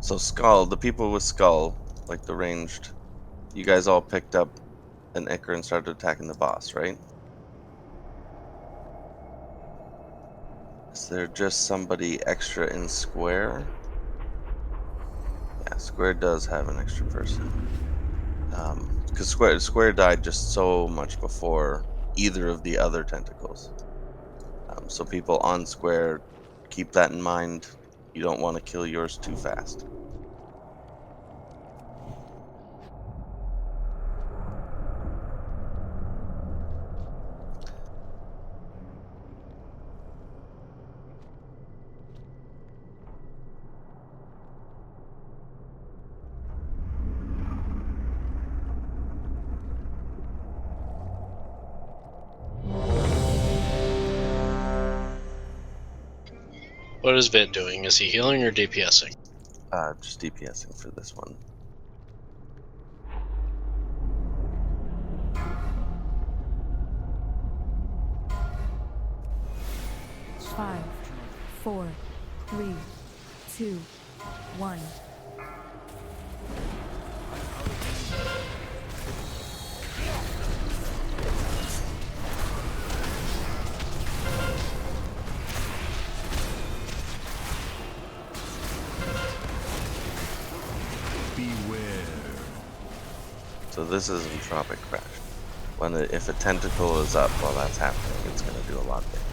So Skull, the people with Skull, like the ranged, you guys all picked up an Ichor and started attacking the boss, right? Is there just somebody extra in Square? Yeah, Square does have an extra person. Because Square died just so much before either of the other tentacles. So people on Square, keep that in mind. You don't want to kill yours too fast. What is Vit doing? Is he healing or DPSing? Just DPSing for this one. Five, 4, 3, 2, 1. Beware. So this is Entropic Crash. If a tentacle is up while that's happening, it's going to do a lot of damage.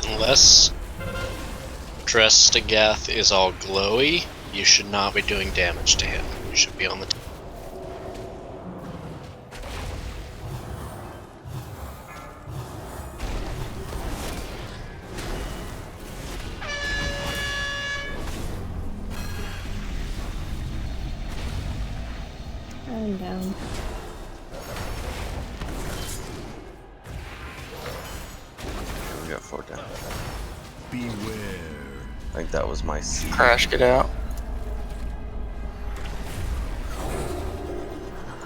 Unless Drestagath is all glowy, you should not be doing damage to him. You should be on the I'm down. We got 4 down. Beware. I think that was my C. Crash, get out.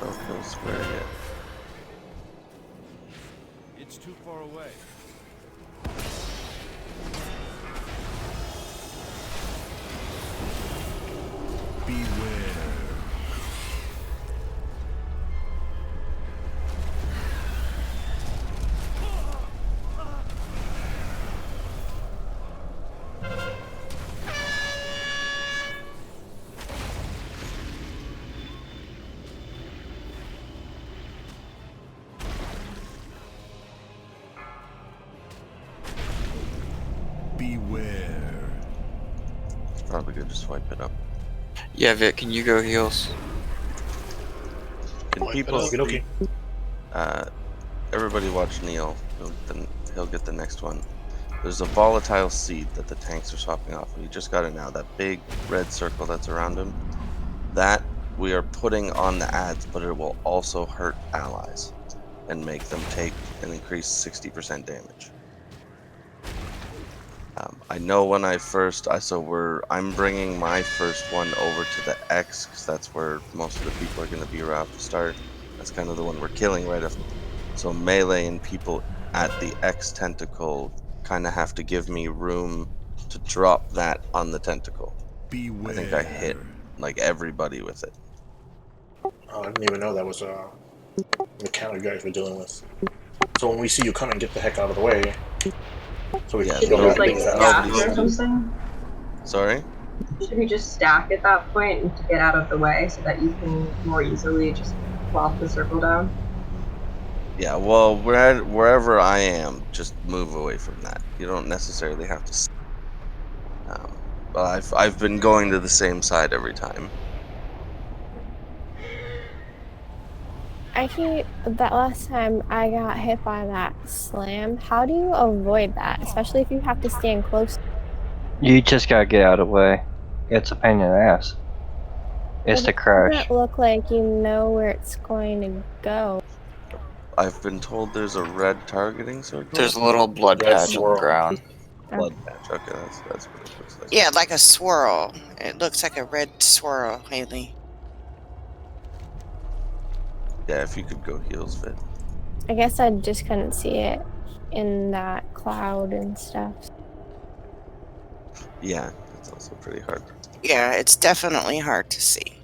Don't kill Square yet. It's too far away. Beware. Beware. It's probably good to swipe it up. Yeah, Vic, can you go heals? Can people Okie dokie. everybody watch Neil. He'll get the next one. There's a volatile seed that the tanks are swapping off. We just got it now. That big red circle that's around him. That we are putting on the ads, but it will also hurt allies and make them take an increased 60% damage. I know when I'm bringing my first one over to the X because that's where most of the people are going to be around to start. That's kind of the one we're killing right after. So melee and people at the X tentacle kind of have to give me room to drop that on the tentacle. Beware. I think I hit like everybody with it. Oh, I didn't even know that was a mechanic you guys were dealing with. So when we see you coming, get the heck out of the way. So we Yeah, can Should we go like back stack fast. or something? Sorry? Should we just stack at that point to get out of the way so that you can more easily just plop the circle down? Yeah, well, wherever I am, just move away from that. You don't necessarily have to. But I've been going to the same side every time. That last time I got hit by that slam, how do you avoid that? Especially if you have to stand close. You just gotta get out of the way. It's a pain in the ass. It's the crash. Doesn't look like you know where it's going to go. I've been told there's a red targeting circle. There's a little blood Red patch on the swirl. ground. Blood patch. Okay, that's what it looks like. Yeah, like a swirl. It looks like a red swirl, Haley. Yeah, if you could go heals, Fit. I guess I just couldn't see it in that cloud and stuff. Yeah, it's also pretty hard. Yeah, it's definitely hard to see.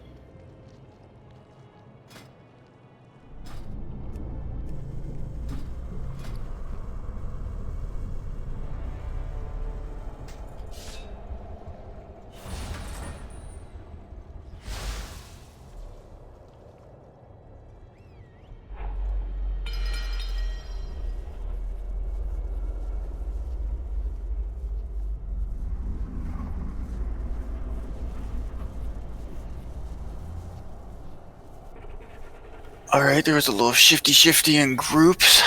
Alright, there was a little shifty in groups.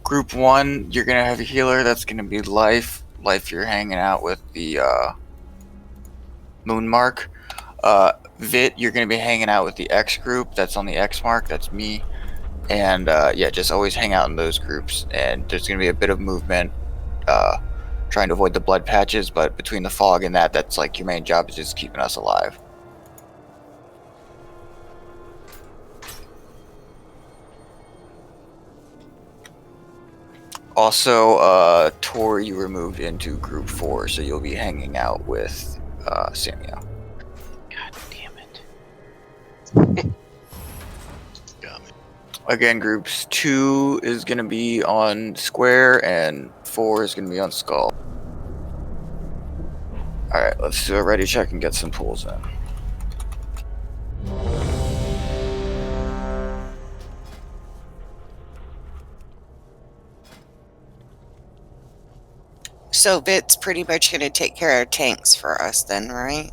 Group 1, you're gonna have a healer, that's gonna be Life. Life, you're hanging out with the Moon Mark. Vit, you're gonna be hanging out with the X group, that's on the X mark, that's me. And yeah, just always hang out in those groups. And there's gonna be a bit of movement, trying to avoid the blood patches, but between the fog and that's like your main job is just keeping us alive. Also, Tor, you were moved into Group 4, so you'll be hanging out with Samuel. God damn it. Got me. Again, Groups 2 is going to be on Square, and 4 is going to be on Skull. Alright, let's do a ready check and get some pulls in. So Vit's pretty much going to take care of tanks for us then, right?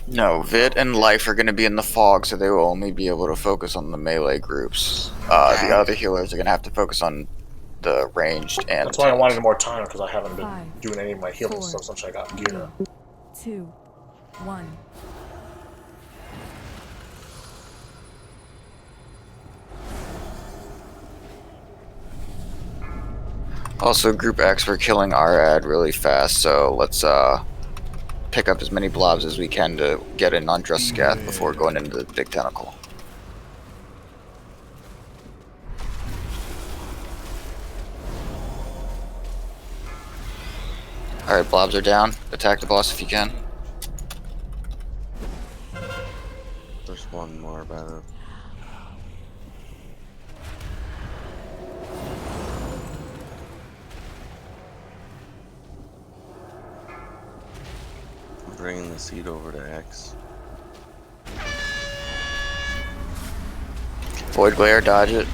No, Vit and Life are going to be in the fog, so they will only be able to focus on the melee groups. The other healers are going to have to focus on the ranged and That's why I wanted more time, because I haven't been doing any of my healing stuff since I got gear. 2, 1. Also, Group X, we're killing our ad really fast, so let's pick up as many blobs as we can to get in on Druskath before going into the big tentacle. Alright, blobs are down. Attack the boss if you can. There's one more by the... Bringing the seed over to X. Void Glare, dodge it.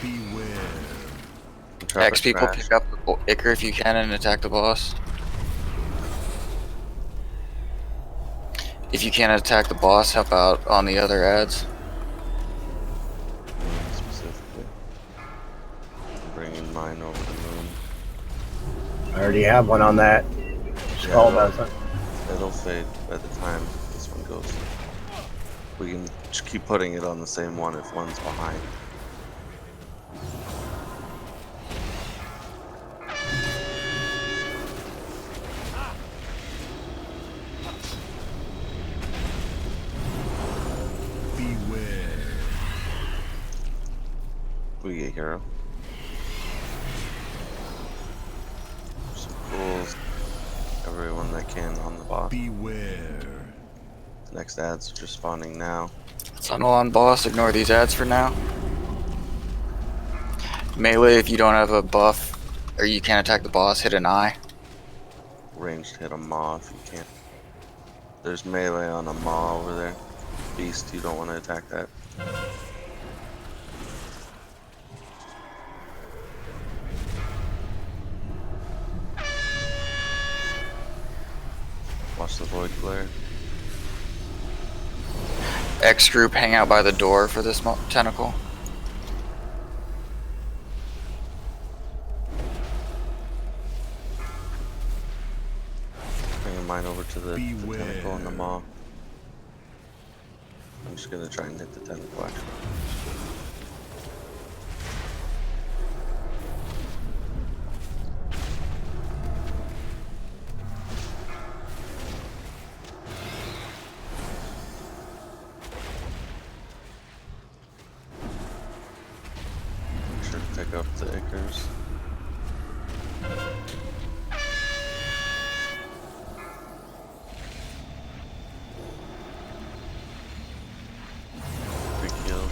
Beware. X people, pick up the Icar if you can and attack the boss. If you can't attack the boss, help out on the other ads. Specifically. I'm bringing mine over the moon. I already have one on that. Skull doesn't. It'll fade by the time this one goes. We can just keep putting it on the same one if one's behind. We get hero. Some pulls. Everyone that can on the boss. Beware. The next ads are just spawning now. Tunnel on boss, ignore these ads for now. Melee, if you don't have a buff, or you can't attack the boss, hit an eye. Ranged hit a maw if you can. There's melee on a maw over there. Beast, you don't want to attack that. Watch the void glare. X group, hang out by the door for this tentacle. Bringing mine over to the tentacle and the maw. I'm just gonna try and hit the tentacle actually. Make sure to pick up the Ichors.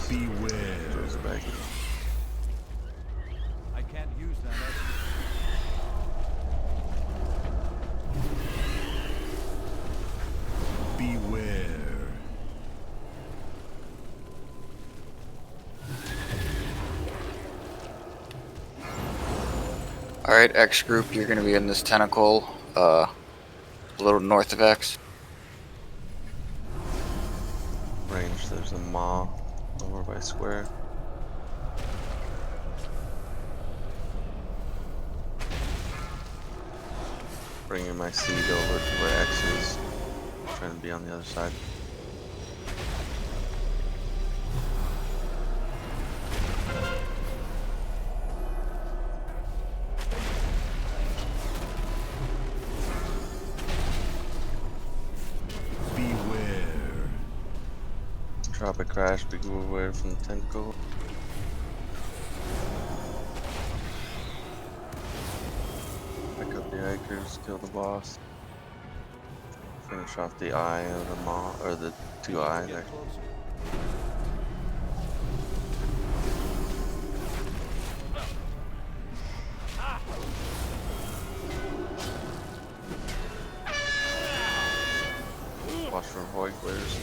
Beware. Throws it back. I can't use that. Beware. Alright, X group, you're gonna be in this tentacle, a little north of X. Range, there's a maw over by square. Bringing my seed over to where X is. Trying to be on the other side. Beware. Drop a crash, be away from the tentacle. Pick up the Ichors, kill the boss. Finish off the eye of the maw, or the two eyes actually. Watch for Voidglairs.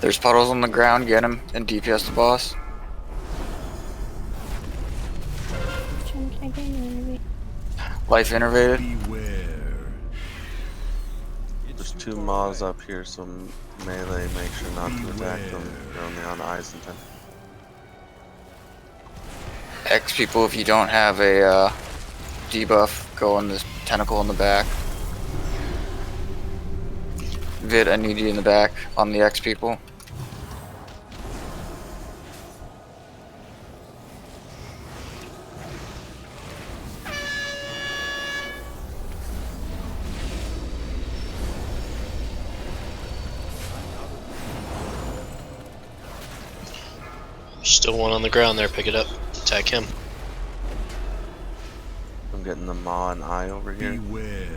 There's puddles on the ground, get him, and DPS the boss. Life innervated. Beware. There's two maws up here, so melee, make sure not to attack them. They're only on eyes and tentacles. X people, if you don't have a debuff, go on this tentacle in the back. Vid, I need you in the back on the X people. Still one on the ground there, pick it up. Attack him. I'm getting the maw and eye over here. Beware.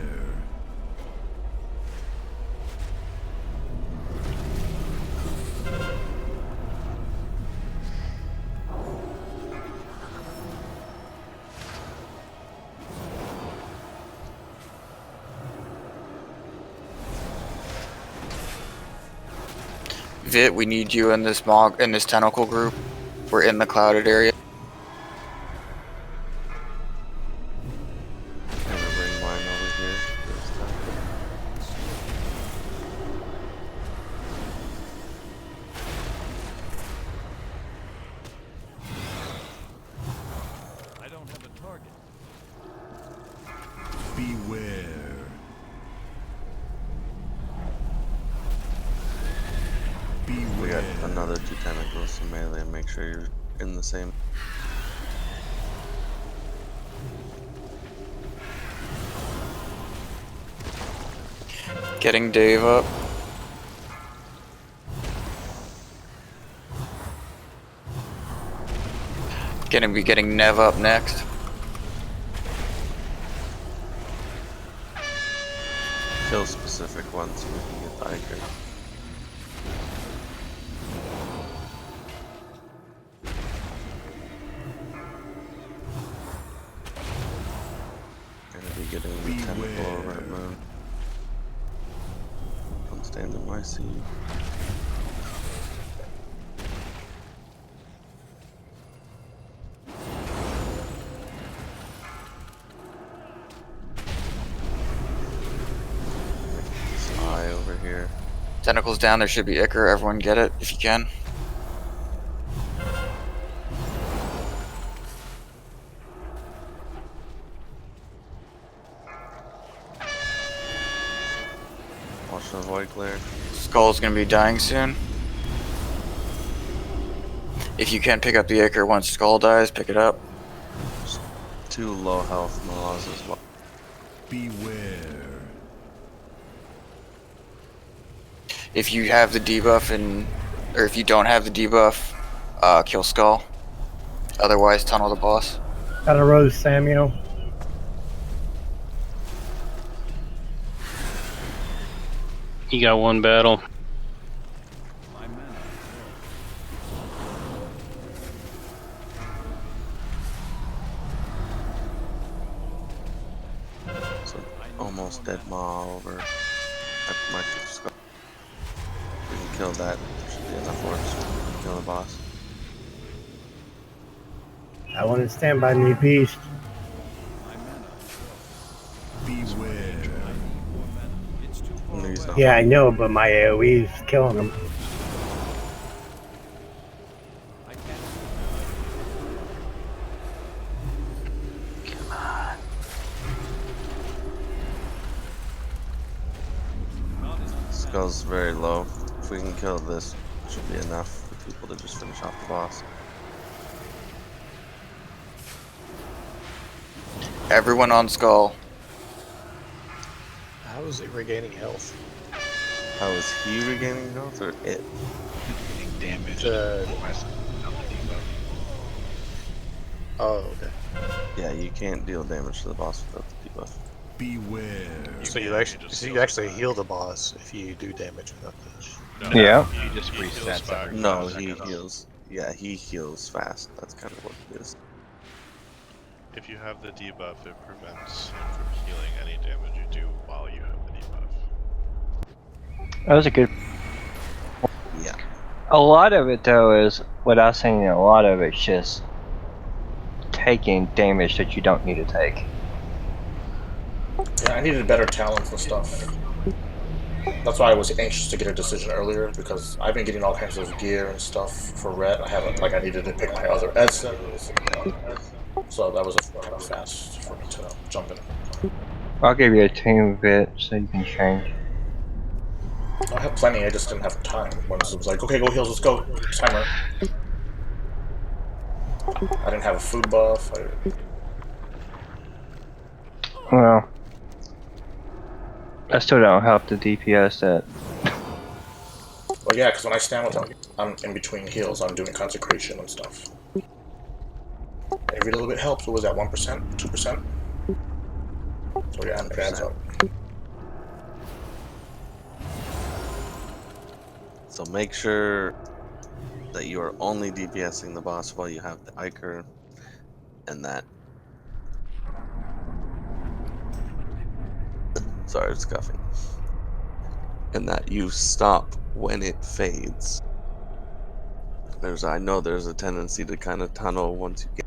Vit, we need you in this tentacle group. We're in the clouded area. I'm gonna bring mine over here. I don't have a target. Beware. We got another two tentacles, so melee, make sure you're in the same. Getting Dave up. Gonna be getting Nev up next. Kill specific ones so we can get the Ichor. Gonna be getting the tentacle over at Moon. Don't stand in my seat. This eye over here. Tentacles down, there should be Ichor. Everyone get it if you can. to avoid glare. Skull's gonna be dying soon. If you can't pick up the Acre once Skull dies, pick it up. Just 2 low health Maws as well. Beware. If you have the debuff or if you don't have the debuff, kill Skull. Otherwise, tunnel the boss. Got a rose, Samuel. You got one battle. So almost dead Maw over at my skull. We can kill that. Should be enough for us to kill the boss. I want to stand by me, beast. Beware. Yeah, I know, but my AoE is killing him. Skull's very low. If we can kill this, it should be enough for people to just finish off the boss. Everyone on Skull. How is it regaining health? How is he regaining health or it? Damage. Oh, okay. Yeah, you can't deal damage to the boss without the debuff. Beware. So you actually heal the boss if you do damage without this. No, Yeah. He just resets back. No, he heals. Yeah, he heals fast. That's kind of what it is. If you have the debuff, it prevents him from healing any damage you do while you have the debuff. That was a good. Yeah. A lot of it though is what I was saying. A lot of it's just taking damage that you don't need to take. Yeah, I needed better talents and stuff. That's why I was anxious to get a decision earlier, because I've been getting all kinds of gear and stuff for red. I haven't, like, I needed to pick my other Edsons. So that was kind of fast for me to jump in. I'll give you a team bit so you can change. I had plenty, I just didn't have time. Once it was like, okay, go heals, let's go. Timer. I didn't have a food buff. Well, I still don't have the DPS that. Well, yeah, because when I stand with them, I'm in between heals. I'm doing consecration and stuff. Every little bit helps. What was that, 1%? 2%? So yeah, it adds up. So make sure that you are only DPSing the boss while you have the Iker, and that. Sorry, it's coughing. And that you stop when it fades. I know there's a tendency to kind of tunnel once you get.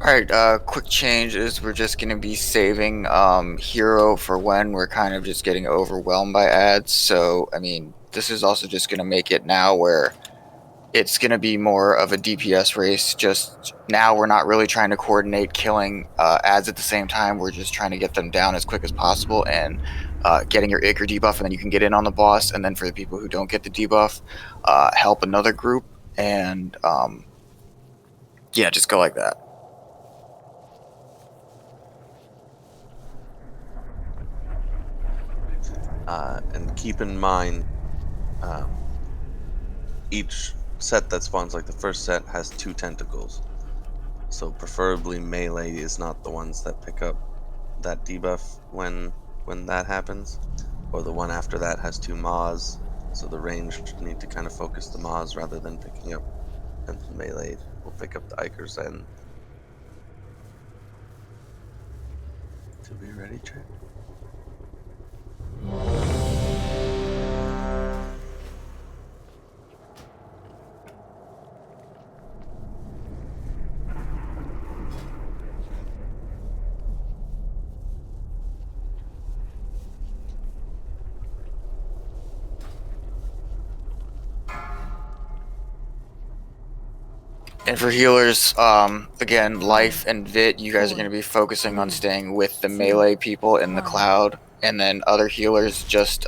Alright, quick change is we're just going to be saving Hero for when we're kind of just getting overwhelmed by ads. So, I mean, this is also just going to make it now where it's going to be more of a DPS race. Just now we're not really trying to coordinate killing ads at the same time. We're just trying to get them down as quick as possible and getting your Iker debuff, and then you can get in on the boss. And then for the people who don't get the debuff, help another group. And yeah, just go like that. And keep in mind, each set that spawns, like the first set, has 2 tentacles. So preferably melee is not the ones that pick up that debuff when that happens. Or the one after that has 2 maws. So the ranged need to kind of focus the maws rather than picking up, and melee will pick up the Ikers and to be ready, chat. And for healers, again, Life and Vit, you guys are going to be focusing on staying with the melee people in the cloud. And then other healers, just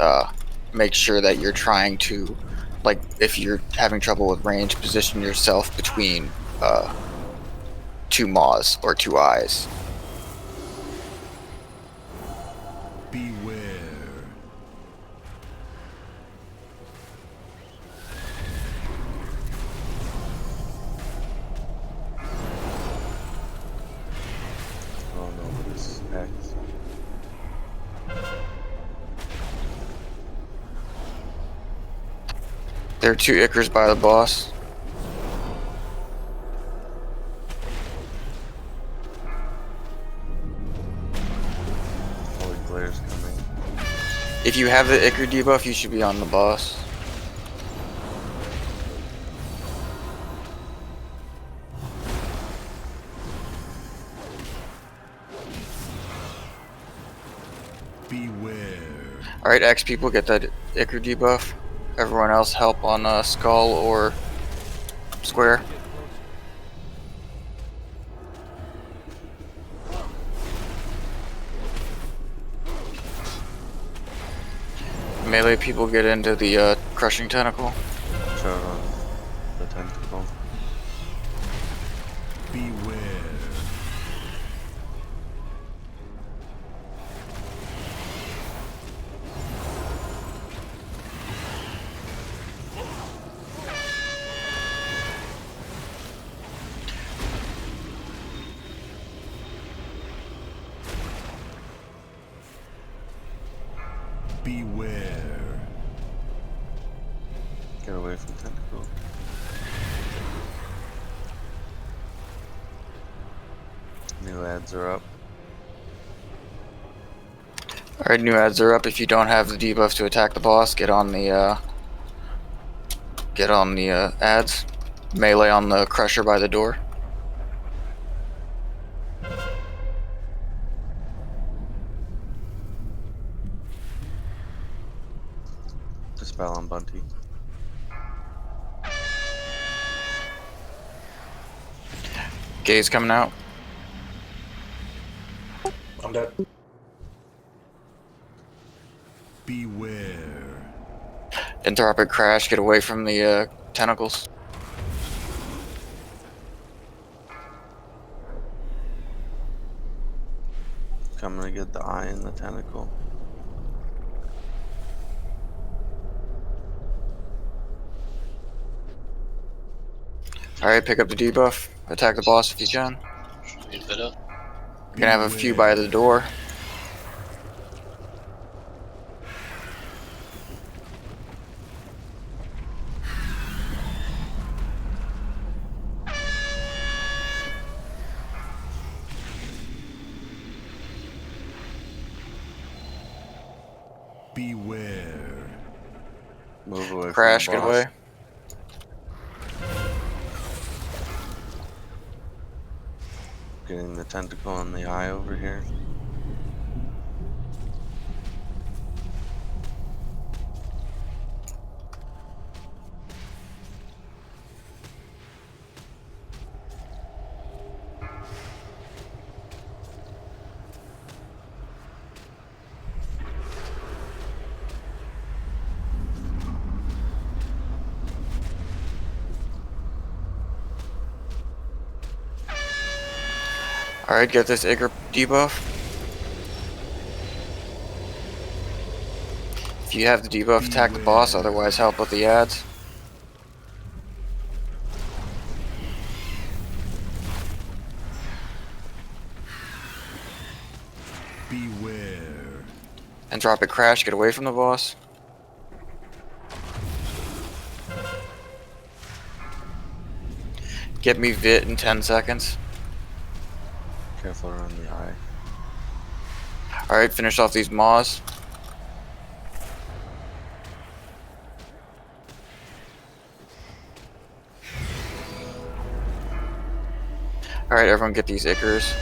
make sure that you're trying to, like, if you're having trouble with range, position yourself between 2 maws or 2 eyes. Beware. Oh no, what is X? There are 2 Ikers by the boss. Holy Glare's coming. If you have the Iker debuff, you should be on the boss. Beware. Alright, X people, get that Iker debuff. Everyone else help on Skull or Square. Melee people get into the Crushing Tentacle. Shot on the tentacle. Beware. Beware. Get away from tentacle. New ads are up. Alright, new ads are up. If you don't have the debuff to attack the boss, get on the ads. Melee on the Crusher by the door. Dispel on Bunty. Gaze coming out. I'm dead. Beware. Entropic Crash, get away from the tentacles. Coming to get the eye and the tentacle. Alright, pick up the debuff. Attack the boss if you can. Leave it up. You're gonna have a few by the door. Beware. Move away Crash, from the get boss. away. Getting the tentacle and the eye over here. Alright, get this Iker debuff. If you have the debuff, attack the boss, otherwise help with the ads. And drop it crash, get away from the boss. Get me Vit in 10 seconds. Careful around the eye. Alright, finish off these maws. Alright, everyone get these Ichors.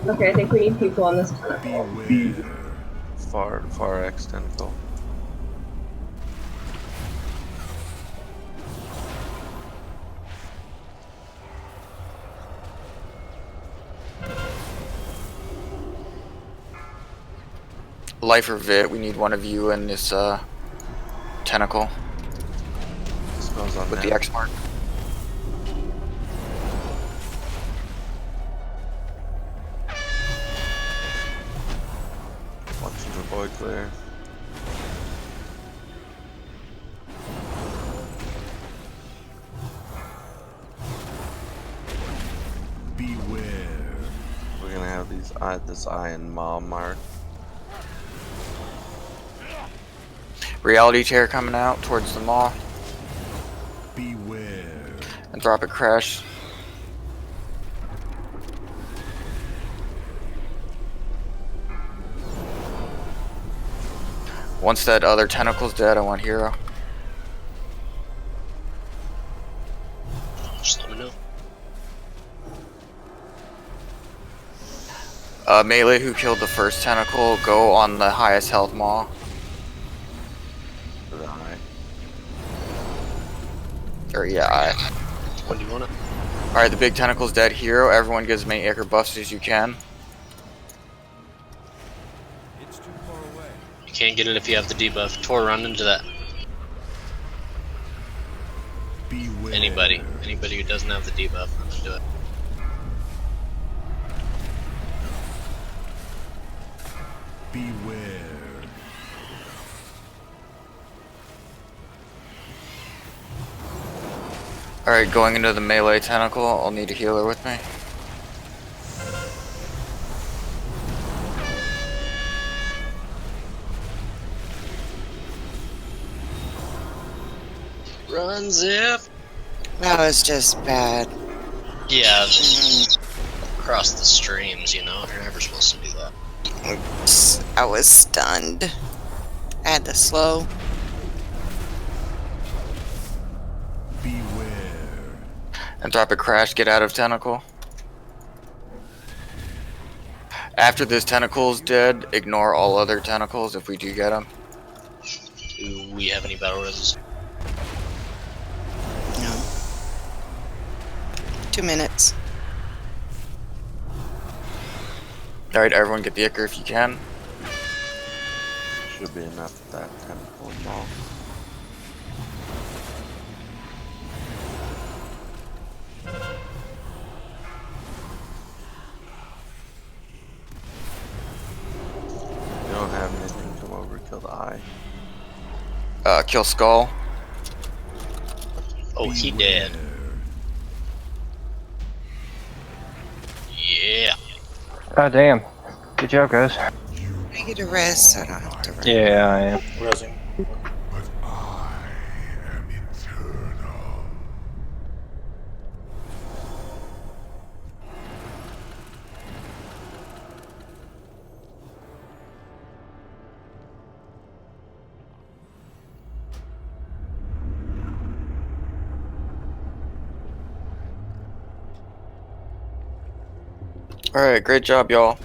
Okay, I think we need people on this tentacle. Far X tentacle. Life or Vit, we need one of you in this tentacle. Smells on with that. the X mark. Watching the void glare. Beware. We're gonna have this eye and maw mark. Reality tear coming out towards the maw. Beware. And drop it crash. Once that other tentacle's dead, I want hero. Just let me know. Melee who killed the first tentacle, go on the highest health maw. For the eye. Or yeah, eye. When do you want it? Alright, the big tentacle's dead. Hero, everyone get as many Ichor buffs as you can. It's too far away. You can't get it if you have the debuff. Tor, run into that. Beware. Anybody who doesn't have the debuff, run into it. Beware. Alright, going into the melee tentacle, I'll need a healer with me. Run, Zip! That was just bad. Yeah, across the streams, you know, you're never supposed to do that. I was stunned. I had to slow. Beware. And drop a crash, get out of tentacle. After this tentacle's dead, ignore all other tentacles if we do get them. Do we have any battle reses? No. 2 minutes. Alright, everyone get the Ichor if you can. Should be enough of that tentacle and maw. You don't have anything, come over, kill the eye. Kill Skull. Oh, he dead. Yeah. Oh damn. Good job, guys. I get a rest, so I don't have to rest. Yeah, I am. Resing. Alright, great job, y'all.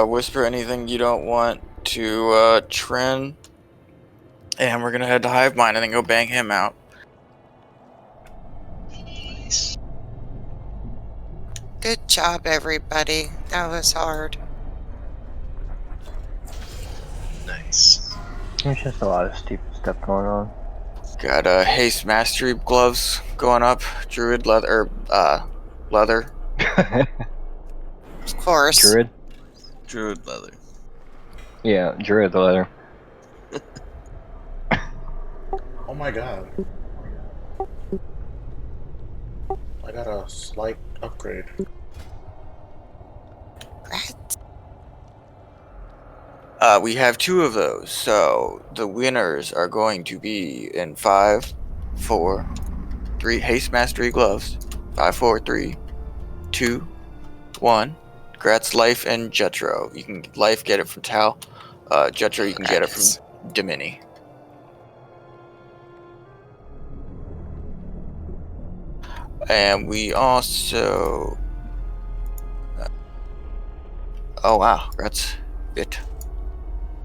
Whisper anything you don't want to Trin. And we're gonna head to Hive Mind and then go bang him out. Nice. Good job, everybody. That was hard. Nice. There's just a lot of stupid stuff going on. Got Haste Mastery gloves going up. Druid leather, leather. Of course. Druid. Druid leather. Yeah, Druid letter. Oh my god. I got a slight upgrade. We have 2 of those, so the winners are going to be in 5, 4, 3 Haste Mastery gloves. 5, 4, 3, 2, 1. Gratz, Life, and Jetro. You can Life get it from Tal. Jetro you can get it from Domini. And we also. Oh wow, that's it.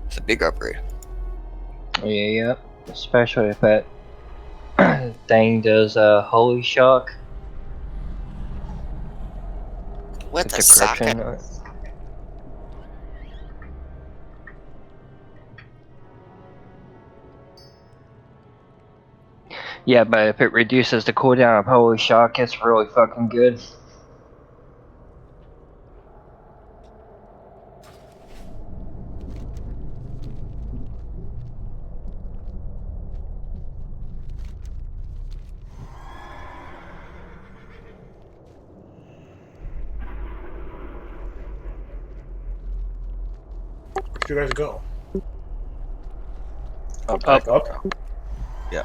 It's a big upgrade. Yep. Especially if that thing does Holy Shock. With a decryption. socket. Yeah, but if it reduces the cooldown of Holy Shock, it's really fucking good. Where'd you guys go? Up. Back up? Yeah.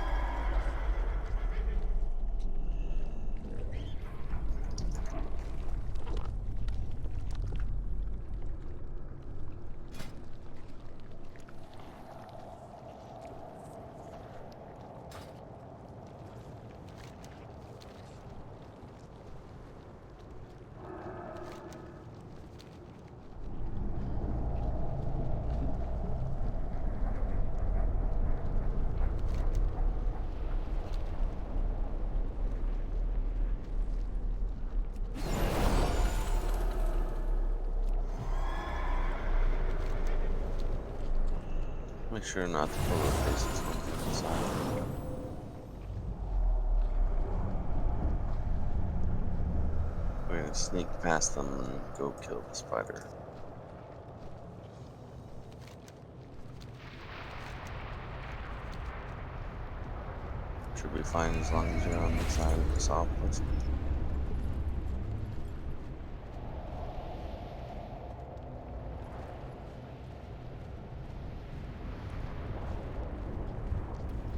Make sure not to pull the faces from the inside. We're gonna sneak past them and go kill the spider. Should be fine as long as you're on the side of the saw place.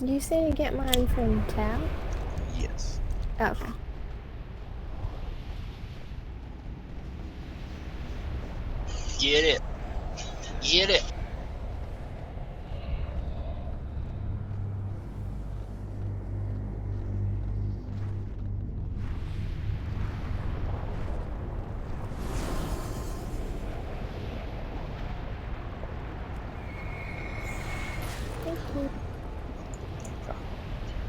Did you say to get mine from Tal? Yes. Okay. Get it. Get it. Thank you.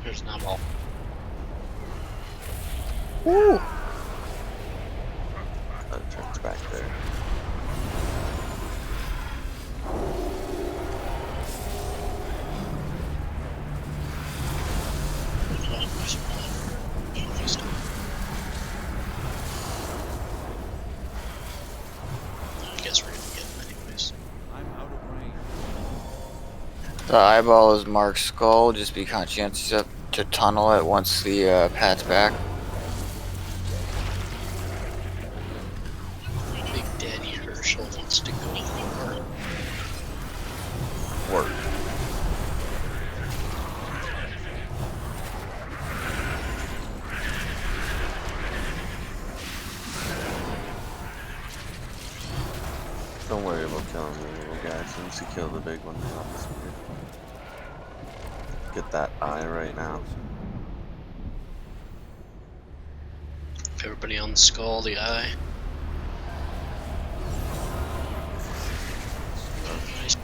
There's not all. Ooh. That turns back there. I guess we're gonna get him anyways. I'm out of range. The eyeball is Mark's skull. Just be conscientious to tunnel it once the pad's back. Big Daddy Herschel wants to go to work. Work. Don't worry about killing the little guys. Once you kill the big one, they'll disappear. Get that eye right now. Everybody on the skull, the eye. Nice.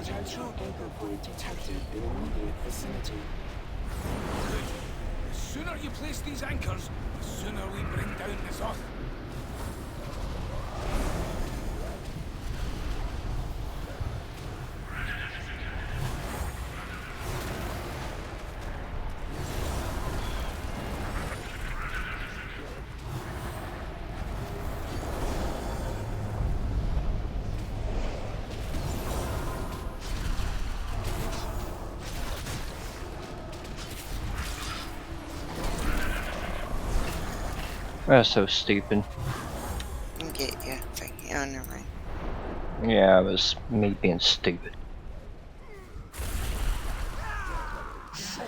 Potential anchor point detected in immediate vicinity. The sooner you place these anchors, the sooner we bring down Ny'Alotha. That's so stupid. I'll get you if I can. Never mind. Yeah, it was me being stupid. So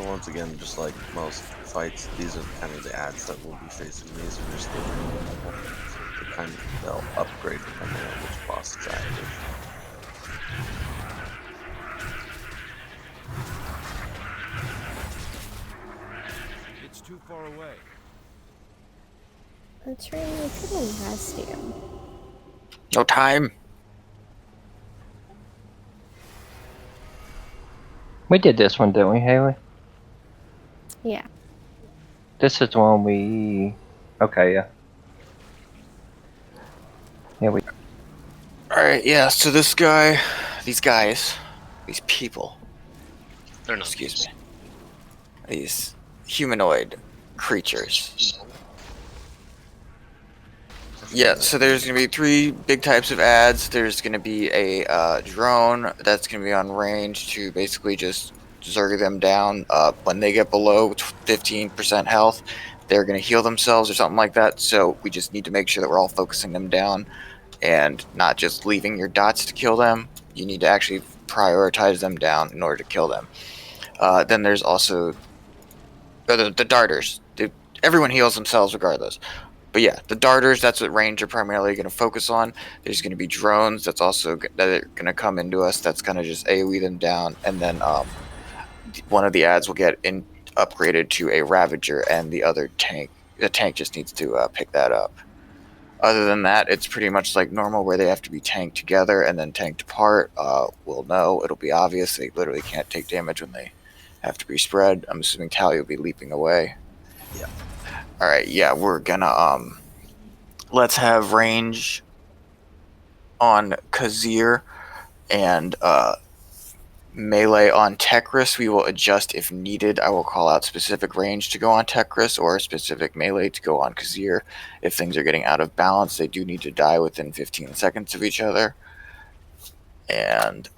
once again, just like most fights, these are kind of the ads that will be facing. These are just the random level. They'll upgrade depending on which boss is active. It's too far away. That's right, we could invest you. No time. We did this one, didn't we, Haley? Yeah. This is the one we... Okay, yeah. Yeah, we... Alright, yeah, so this guy, these guys, these people, They're not excuse me, these humanoid creatures. Yeah, so there's going to be 3 big types of ads. There's going to be a drone that's going to be on range to basically just zerg them down. When they get below 15% health, they're going to heal themselves or something like that. So we just need to make sure that we're all focusing them down and not just leaving your dots to kill them. You need to actually prioritize them down in order to kill them. Then there's also the darters. Everyone heals themselves regardless. But yeah, the darters, that's what range are primarily going to focus on. There's going to be drones that's also that are going to come into us. That's going to just AoE them down. And then one of the ads will get upgraded to a Ravager, and the other tank, the tank just needs to pick that up. Other than that, it's pretty much like normal where they have to be tanked together and then tanked apart. We'll know. It'll be obvious. They literally can't take damage when they have to be spread. I'm assuming Tally will be leaping away. Yeah. Alright, yeah, we're gonna, let's have range on Kazir and, melee on Tekris. We will adjust if needed. I will call out specific range to go on Tekris or specific melee to go on Kazir. If things are getting out of balance, they do need to die within 15 seconds of each other. And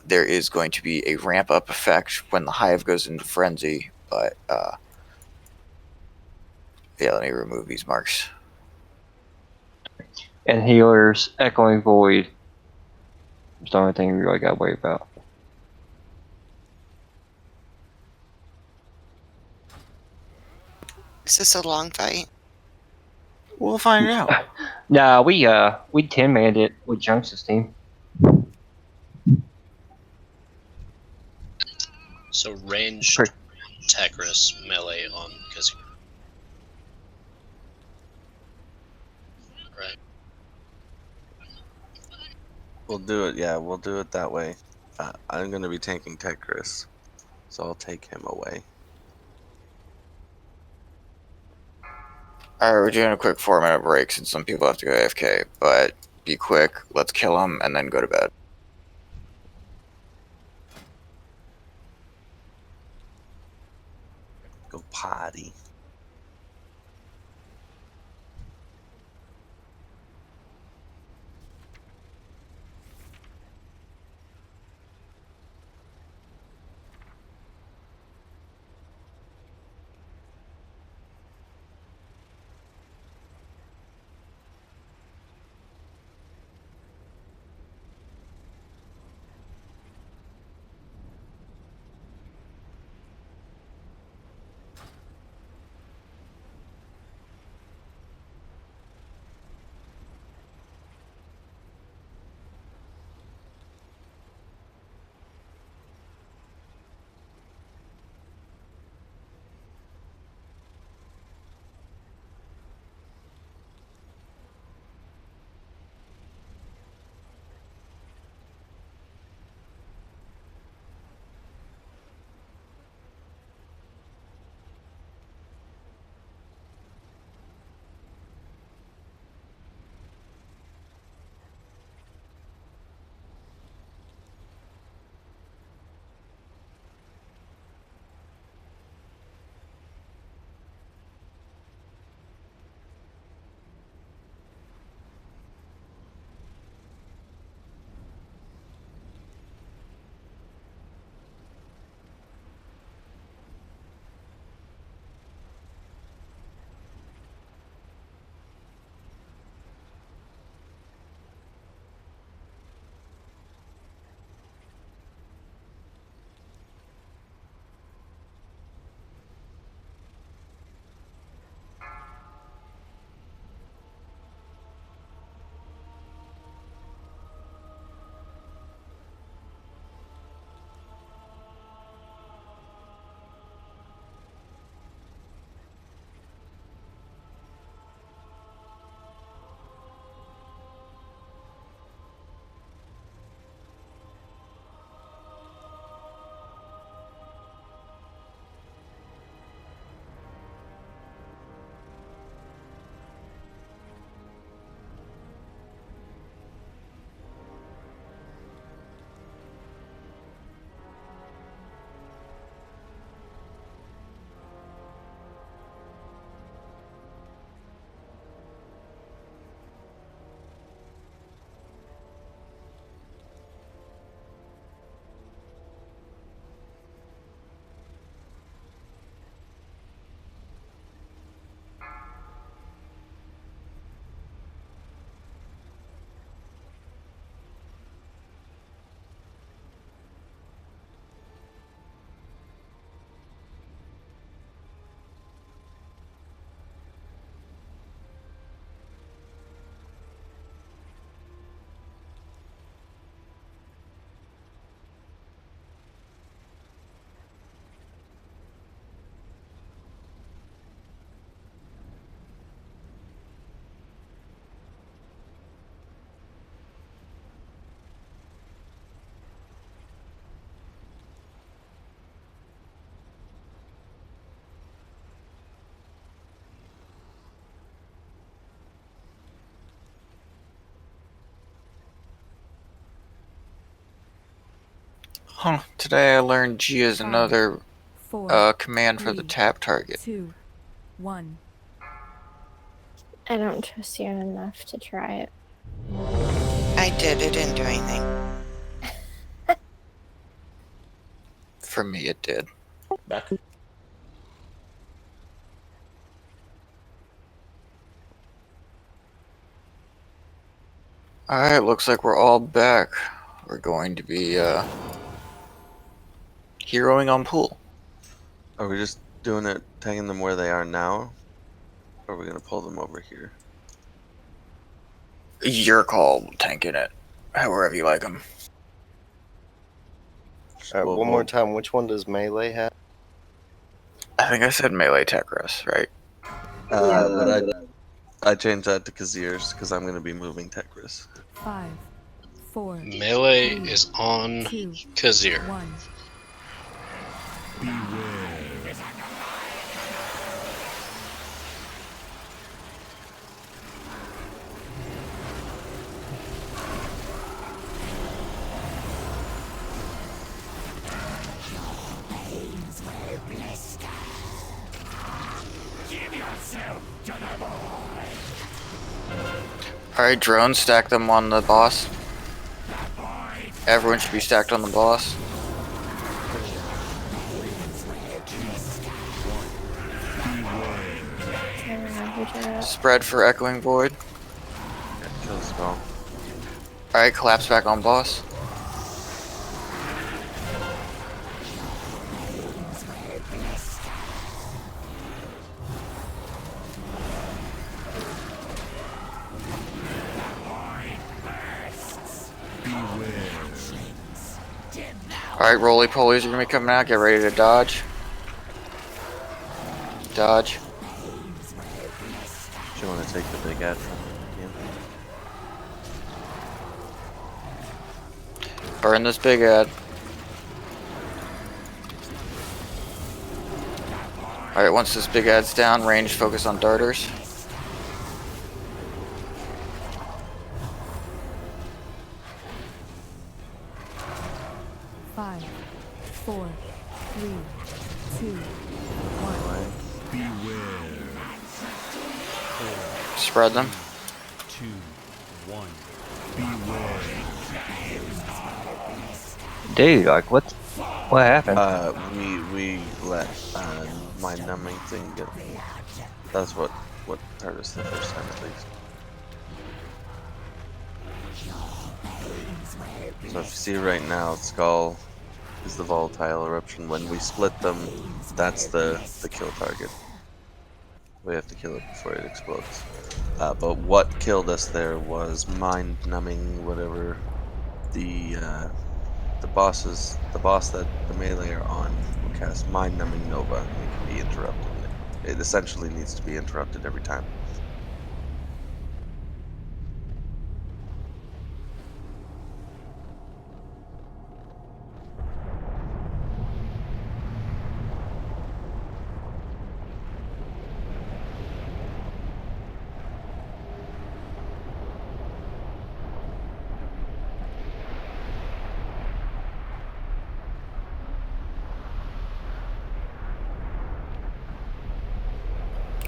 there is going to be a ramp up effect when the hive goes into frenzy, but yeah, let me remove these marks. And healers, Echoing Void. It's the only thing we really got to worry about. Is this a long fight? We'll find out. Nah, we 10-manned it with Junks' team. So ranged Tekris melee on Kazir. Right. We'll do it, yeah, we'll do it that way. I'm going to be tanking Tekris, so I'll take him away. Alright, we're doing a quick 4-minute break since some people have to go AFK, but be quick, let's kill him, and then go to bed. Go potty. Huh. Today I learned G is another 4, command for the 3, tap target. 2, 1. I don't trust you enough to try it. I did. It didn't do anything. For me, it did. Back. Alright, looks like we're all back. We're going to be heroing on pool. Are we just doing it, taking them where they are now? Or are we going to pull them over here? Your call, tanking it. However you like them. One more time, which one does melee have? I think I said melee Tekras, right? But I changed that to Kazir's because I'm going to be moving Tekras. 5, 4. Melee 3, is on 2, Kazir. 1. Beware. Alright, drone, stack them on the boss. Everyone should be stacked on the boss. Spread for Echoing Void. Kill spell. Alright, collapse back on boss. Alright, roly-polies are gonna be coming out. Get ready to dodge. Dodge. Do you want to take the big ad from him? Burn this big ad. Alright, once this big ad's down, range focus on darters. Five, 4, 3, 2, 1. Beware. Spread them. 2, 1. Beware. Dude, like what happened? We let my numbing thing get. That's what hurt us the first time at least. So if you see right now, Skull is the volatile eruption. When we split them, that's the kill target. We have to kill it before it explodes. But what killed us there was mind numbing whatever the boss that the melee are on will cast mind numbing Nova and it can be interrupted. It essentially needs to be interrupted every time.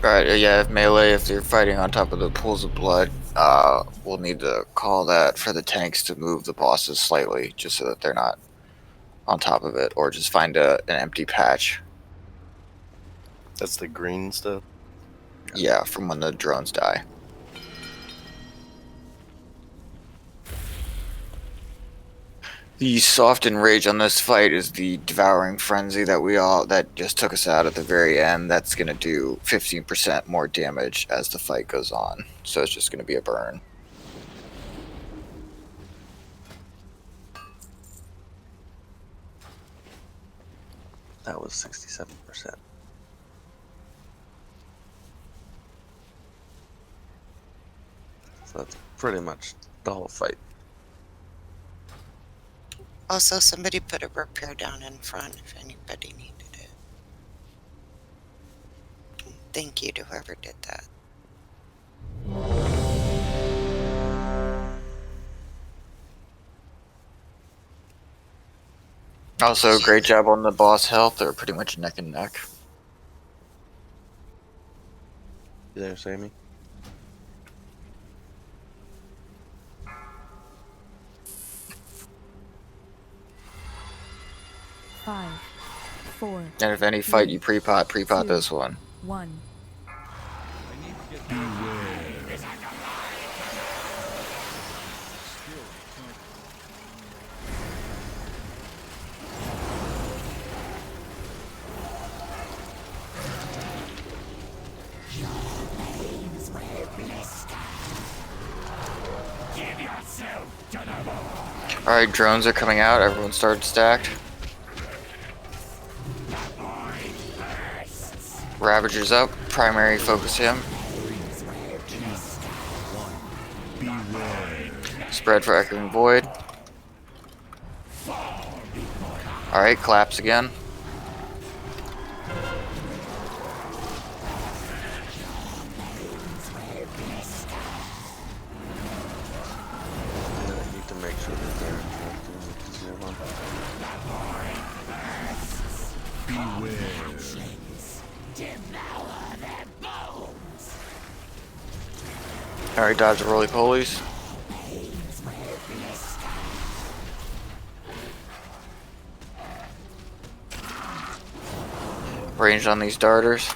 Alright, yeah, melee, if you're fighting on top of the pools of blood, we'll need to call that for the tanks to move the bosses slightly, just so that they're not on top of it, or just find an empty patch. That's the green stuff? Yeah, from when the drones die. The soft enrage on this fight is the devouring frenzy that just took us out at the very end. That's gonna do 15% more damage as the fight goes on. So it's just gonna be a burn. That was 67%. So that's pretty much the whole fight. Also, somebody put a repair down in front if anybody needed it. Thank you to whoever did that. Also, great job on the boss health. They're pretty much neck and neck. You there, Sammy? Five, four. And if any fight you pre-pot this one. 1. Alright, drones are coming out. Everyone started stacked. Ravager's up. Primary focus him. Spread for Echoing Void. Alright, collapse again. Alright, dodge the roly-polies. Ranged on these darters.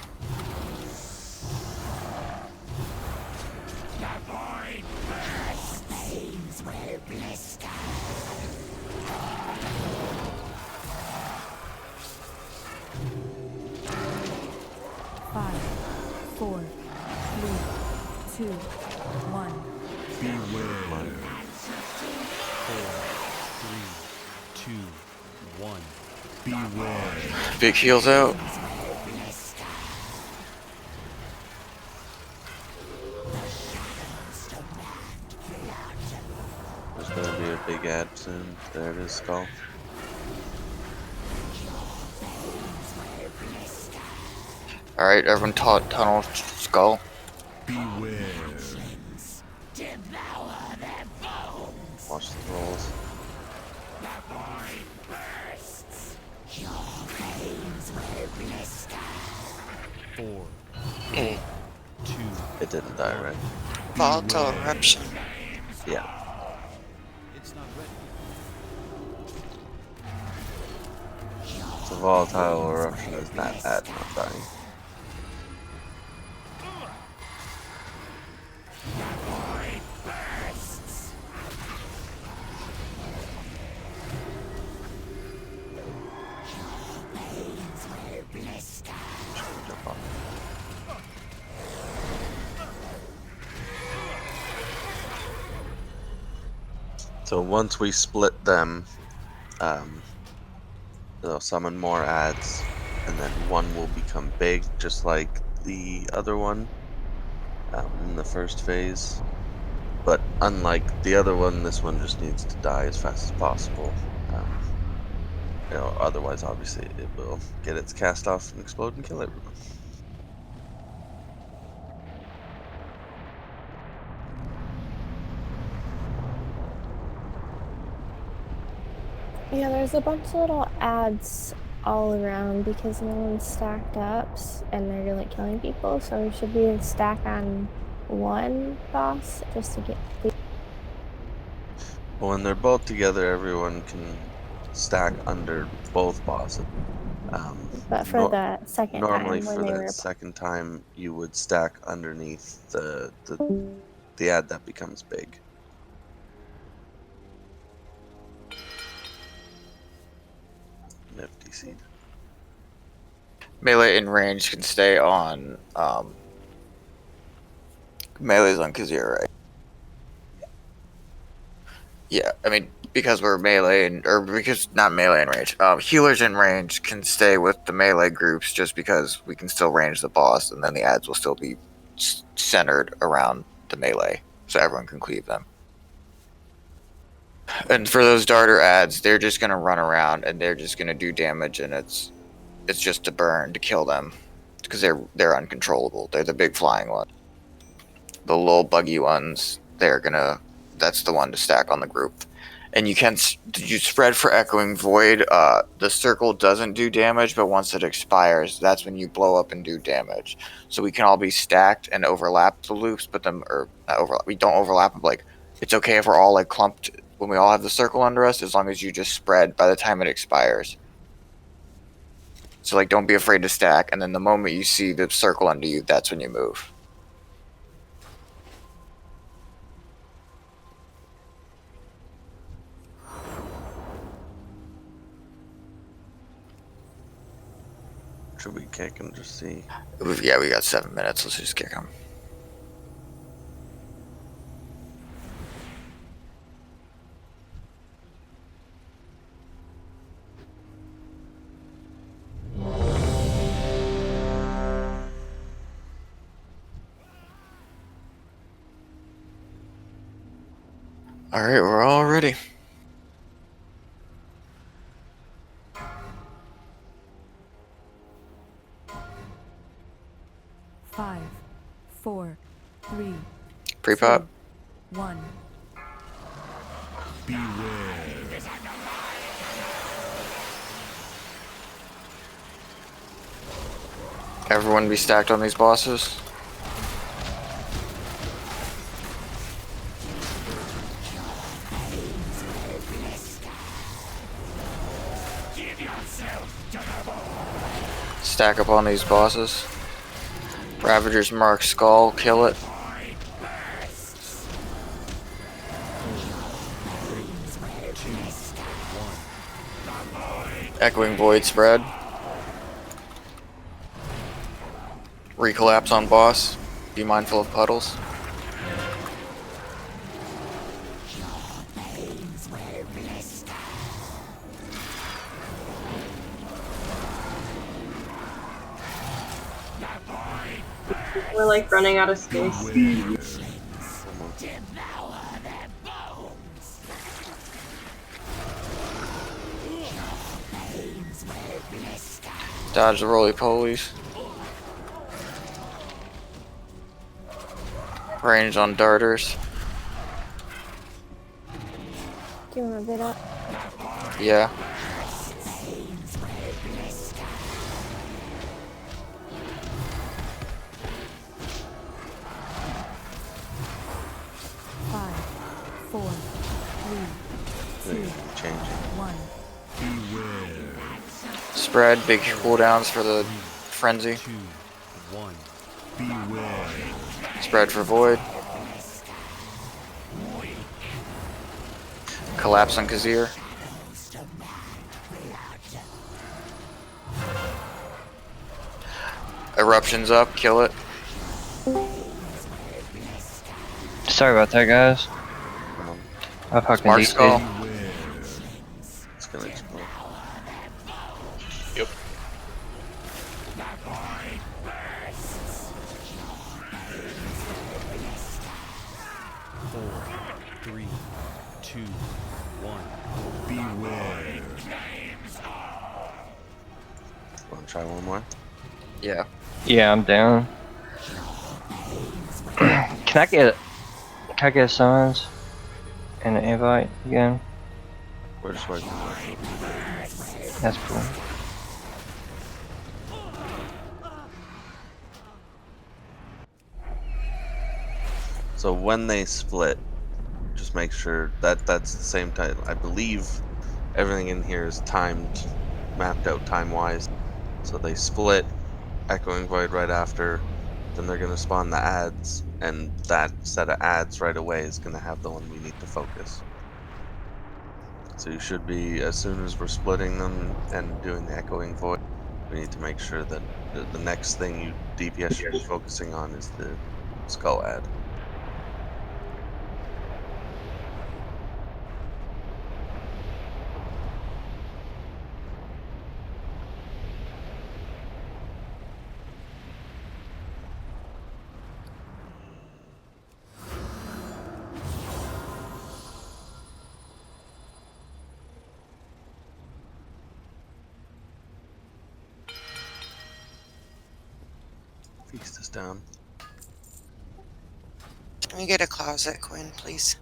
Five, four, three, two, 1. Beware. 4, 3, 2, 1. Beware. Big heals out. There's gonna be a big ad soon. There it is, Skull. Alright, everyone tunnel Skull. Beware. Watch the rolls. Four, Mm. 2. It didn't die, right? Volatile eruption. Yeah. It's not ready. So volatile eruption is not ad not dying. So once we split them, they'll summon more ads, and then one will become big, just like the other one in the first phase. But unlike the other one, this one just needs to die as fast as possible. Otherwise, obviously, it will get its cast off and explode and kill everyone. Yeah, there's a bunch of little ads all around because no one's stacked up and they're like killing people, so should we stack on one boss just to get the... When they're both together, everyone can stack under both bosses. But for the second normally time when for they the were... second time, you would stack underneath the ad that becomes big. Nifty seed. Melee in range can stay on melee's on Kazir, right? Yeah, I mean, because we're melee or because not melee in range. Healers in range can stay with the melee groups just because we can still range the boss, and then the ads will still be centered around the melee, so everyone can cleave them. And for those darter ads, they're just gonna run around and they're just gonna do damage, and it's just to burn to kill them because they're uncontrollable. They're the big flying ones. The little buggy ones, that's the one to stack on the group. and you spread for Echoing Void. The circle doesn't do damage, but once it expires, that's when you blow up and do damage. So we can all be stacked and overlap the loops, but we don't overlap them. Like, it's okay if we're all like clumped when we all have the circle under us, as long as you just spread by the time it expires. So like, don't be afraid to stack, and then the moment you see the circle under you, that's when you move. Should we kick and just see? Yeah, we got 7 minutes. Let's just kick them. All right, we're all ready. Five, 4, 3, Pre-pop. 2, 1. Beware. Everyone be stacked on these bosses. Stack up on these bosses. Ravager's Mark Skull, kill it. Echoing Void spread. Recollapse on boss. Be mindful of puddles. We're like running out of space. Dodge the roly-polies. Range on darters. Do you want a bit up? Yeah. Five, 4, 3, 2, 1. Spread, big cooldowns for the frenzy. 2, 1. Beware. Spread for void. Collapse on Kazir. Eruptions up, kill it. Sorry about that, guys. I fucking Smart DC. Skull. It's gonna explode. Yep. 4, 3, 2, 1. Beware. Want to try one more? Yeah. Yeah, I'm down. Can I get summons and an invite again? We're just waiting. That's cool. So when they split, just make sure that that's the same time. I believe everything in here is timed, mapped out time-wise. So they split, Echoing Void right after, then they're going to spawn the ads, and that set of ads right away is going to have the one we need to focus. So you should be, as soon as we're splitting them and doing the Echoing Void, we need to make sure that the next thing you DPS should be focusing on is the Skull ad. Feast is down. Can we get a closet, Quinn, please?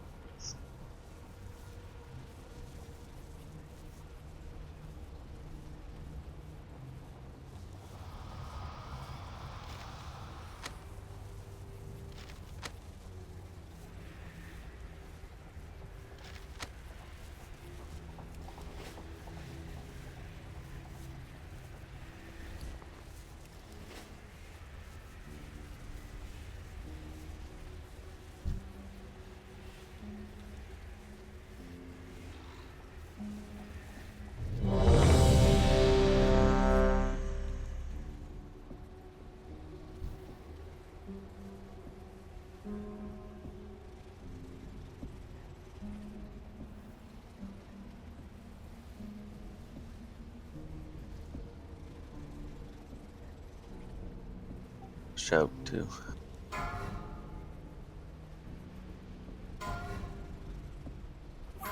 shout too.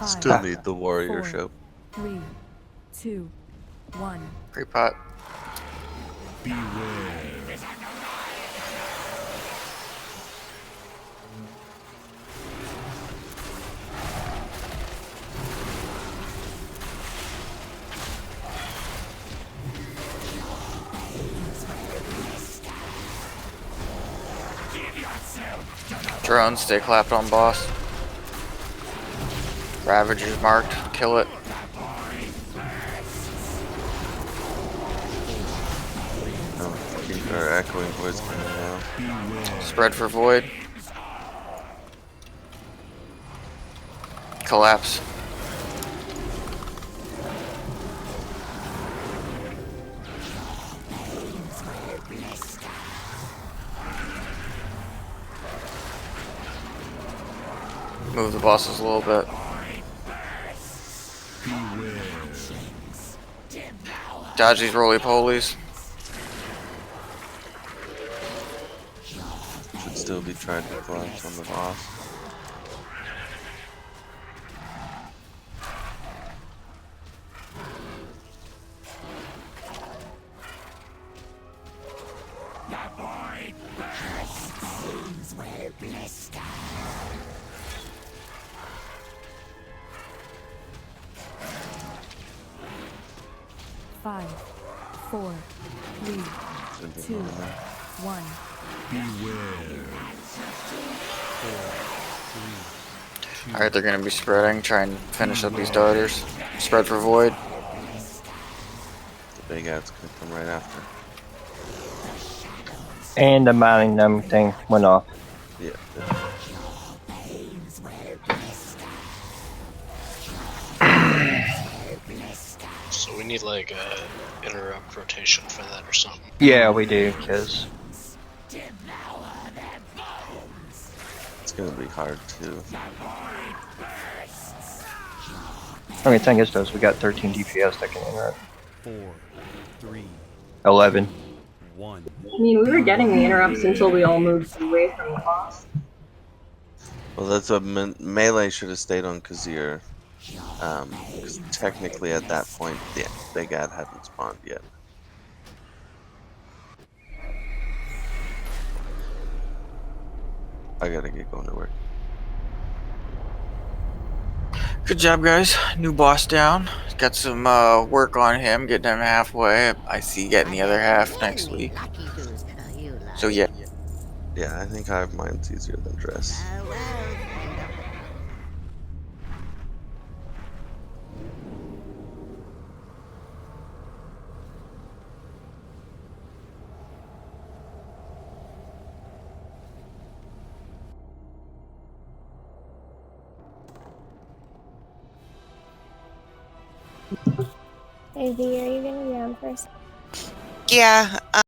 Still need the warrior shout. 3, 2, 1. Pre-pot. Beware. Drone, stay clapped on boss. Ravager's marked, kill it. Our echoing voice coming now. Spread for void. Collapse. Move the bosses a little bit. Dodge these roly-polies. Should still be trying to collapse on the boss. Five, 4, 3, 2, 1. Beware. Alright, they're gonna be spreading. Try and finish up these darters. Spread for void. The big ad's gonna come right after. And the mining gnome thing went off. Yeah. So we need like a interrupt rotation for that or something. Yeah, we do, because It's gonna be hard too. only thing is, though, we got 13 DPS that can interrupt. 4, 3, 11. 1. I mean, we were getting the interrupts until we all moved away from the boss. Well, that's a melee should have stayed on Kazir. Because technically at that point, the big ad hadn't spawned yet. I gotta get going to work. Good job, guys. New boss down. Got some work on him, getting him halfway. I see getting the other half next week. So yeah. Yeah, I think Hive Mind's easier than Dress. Hey V, are you gonna be on for a second? Yeah.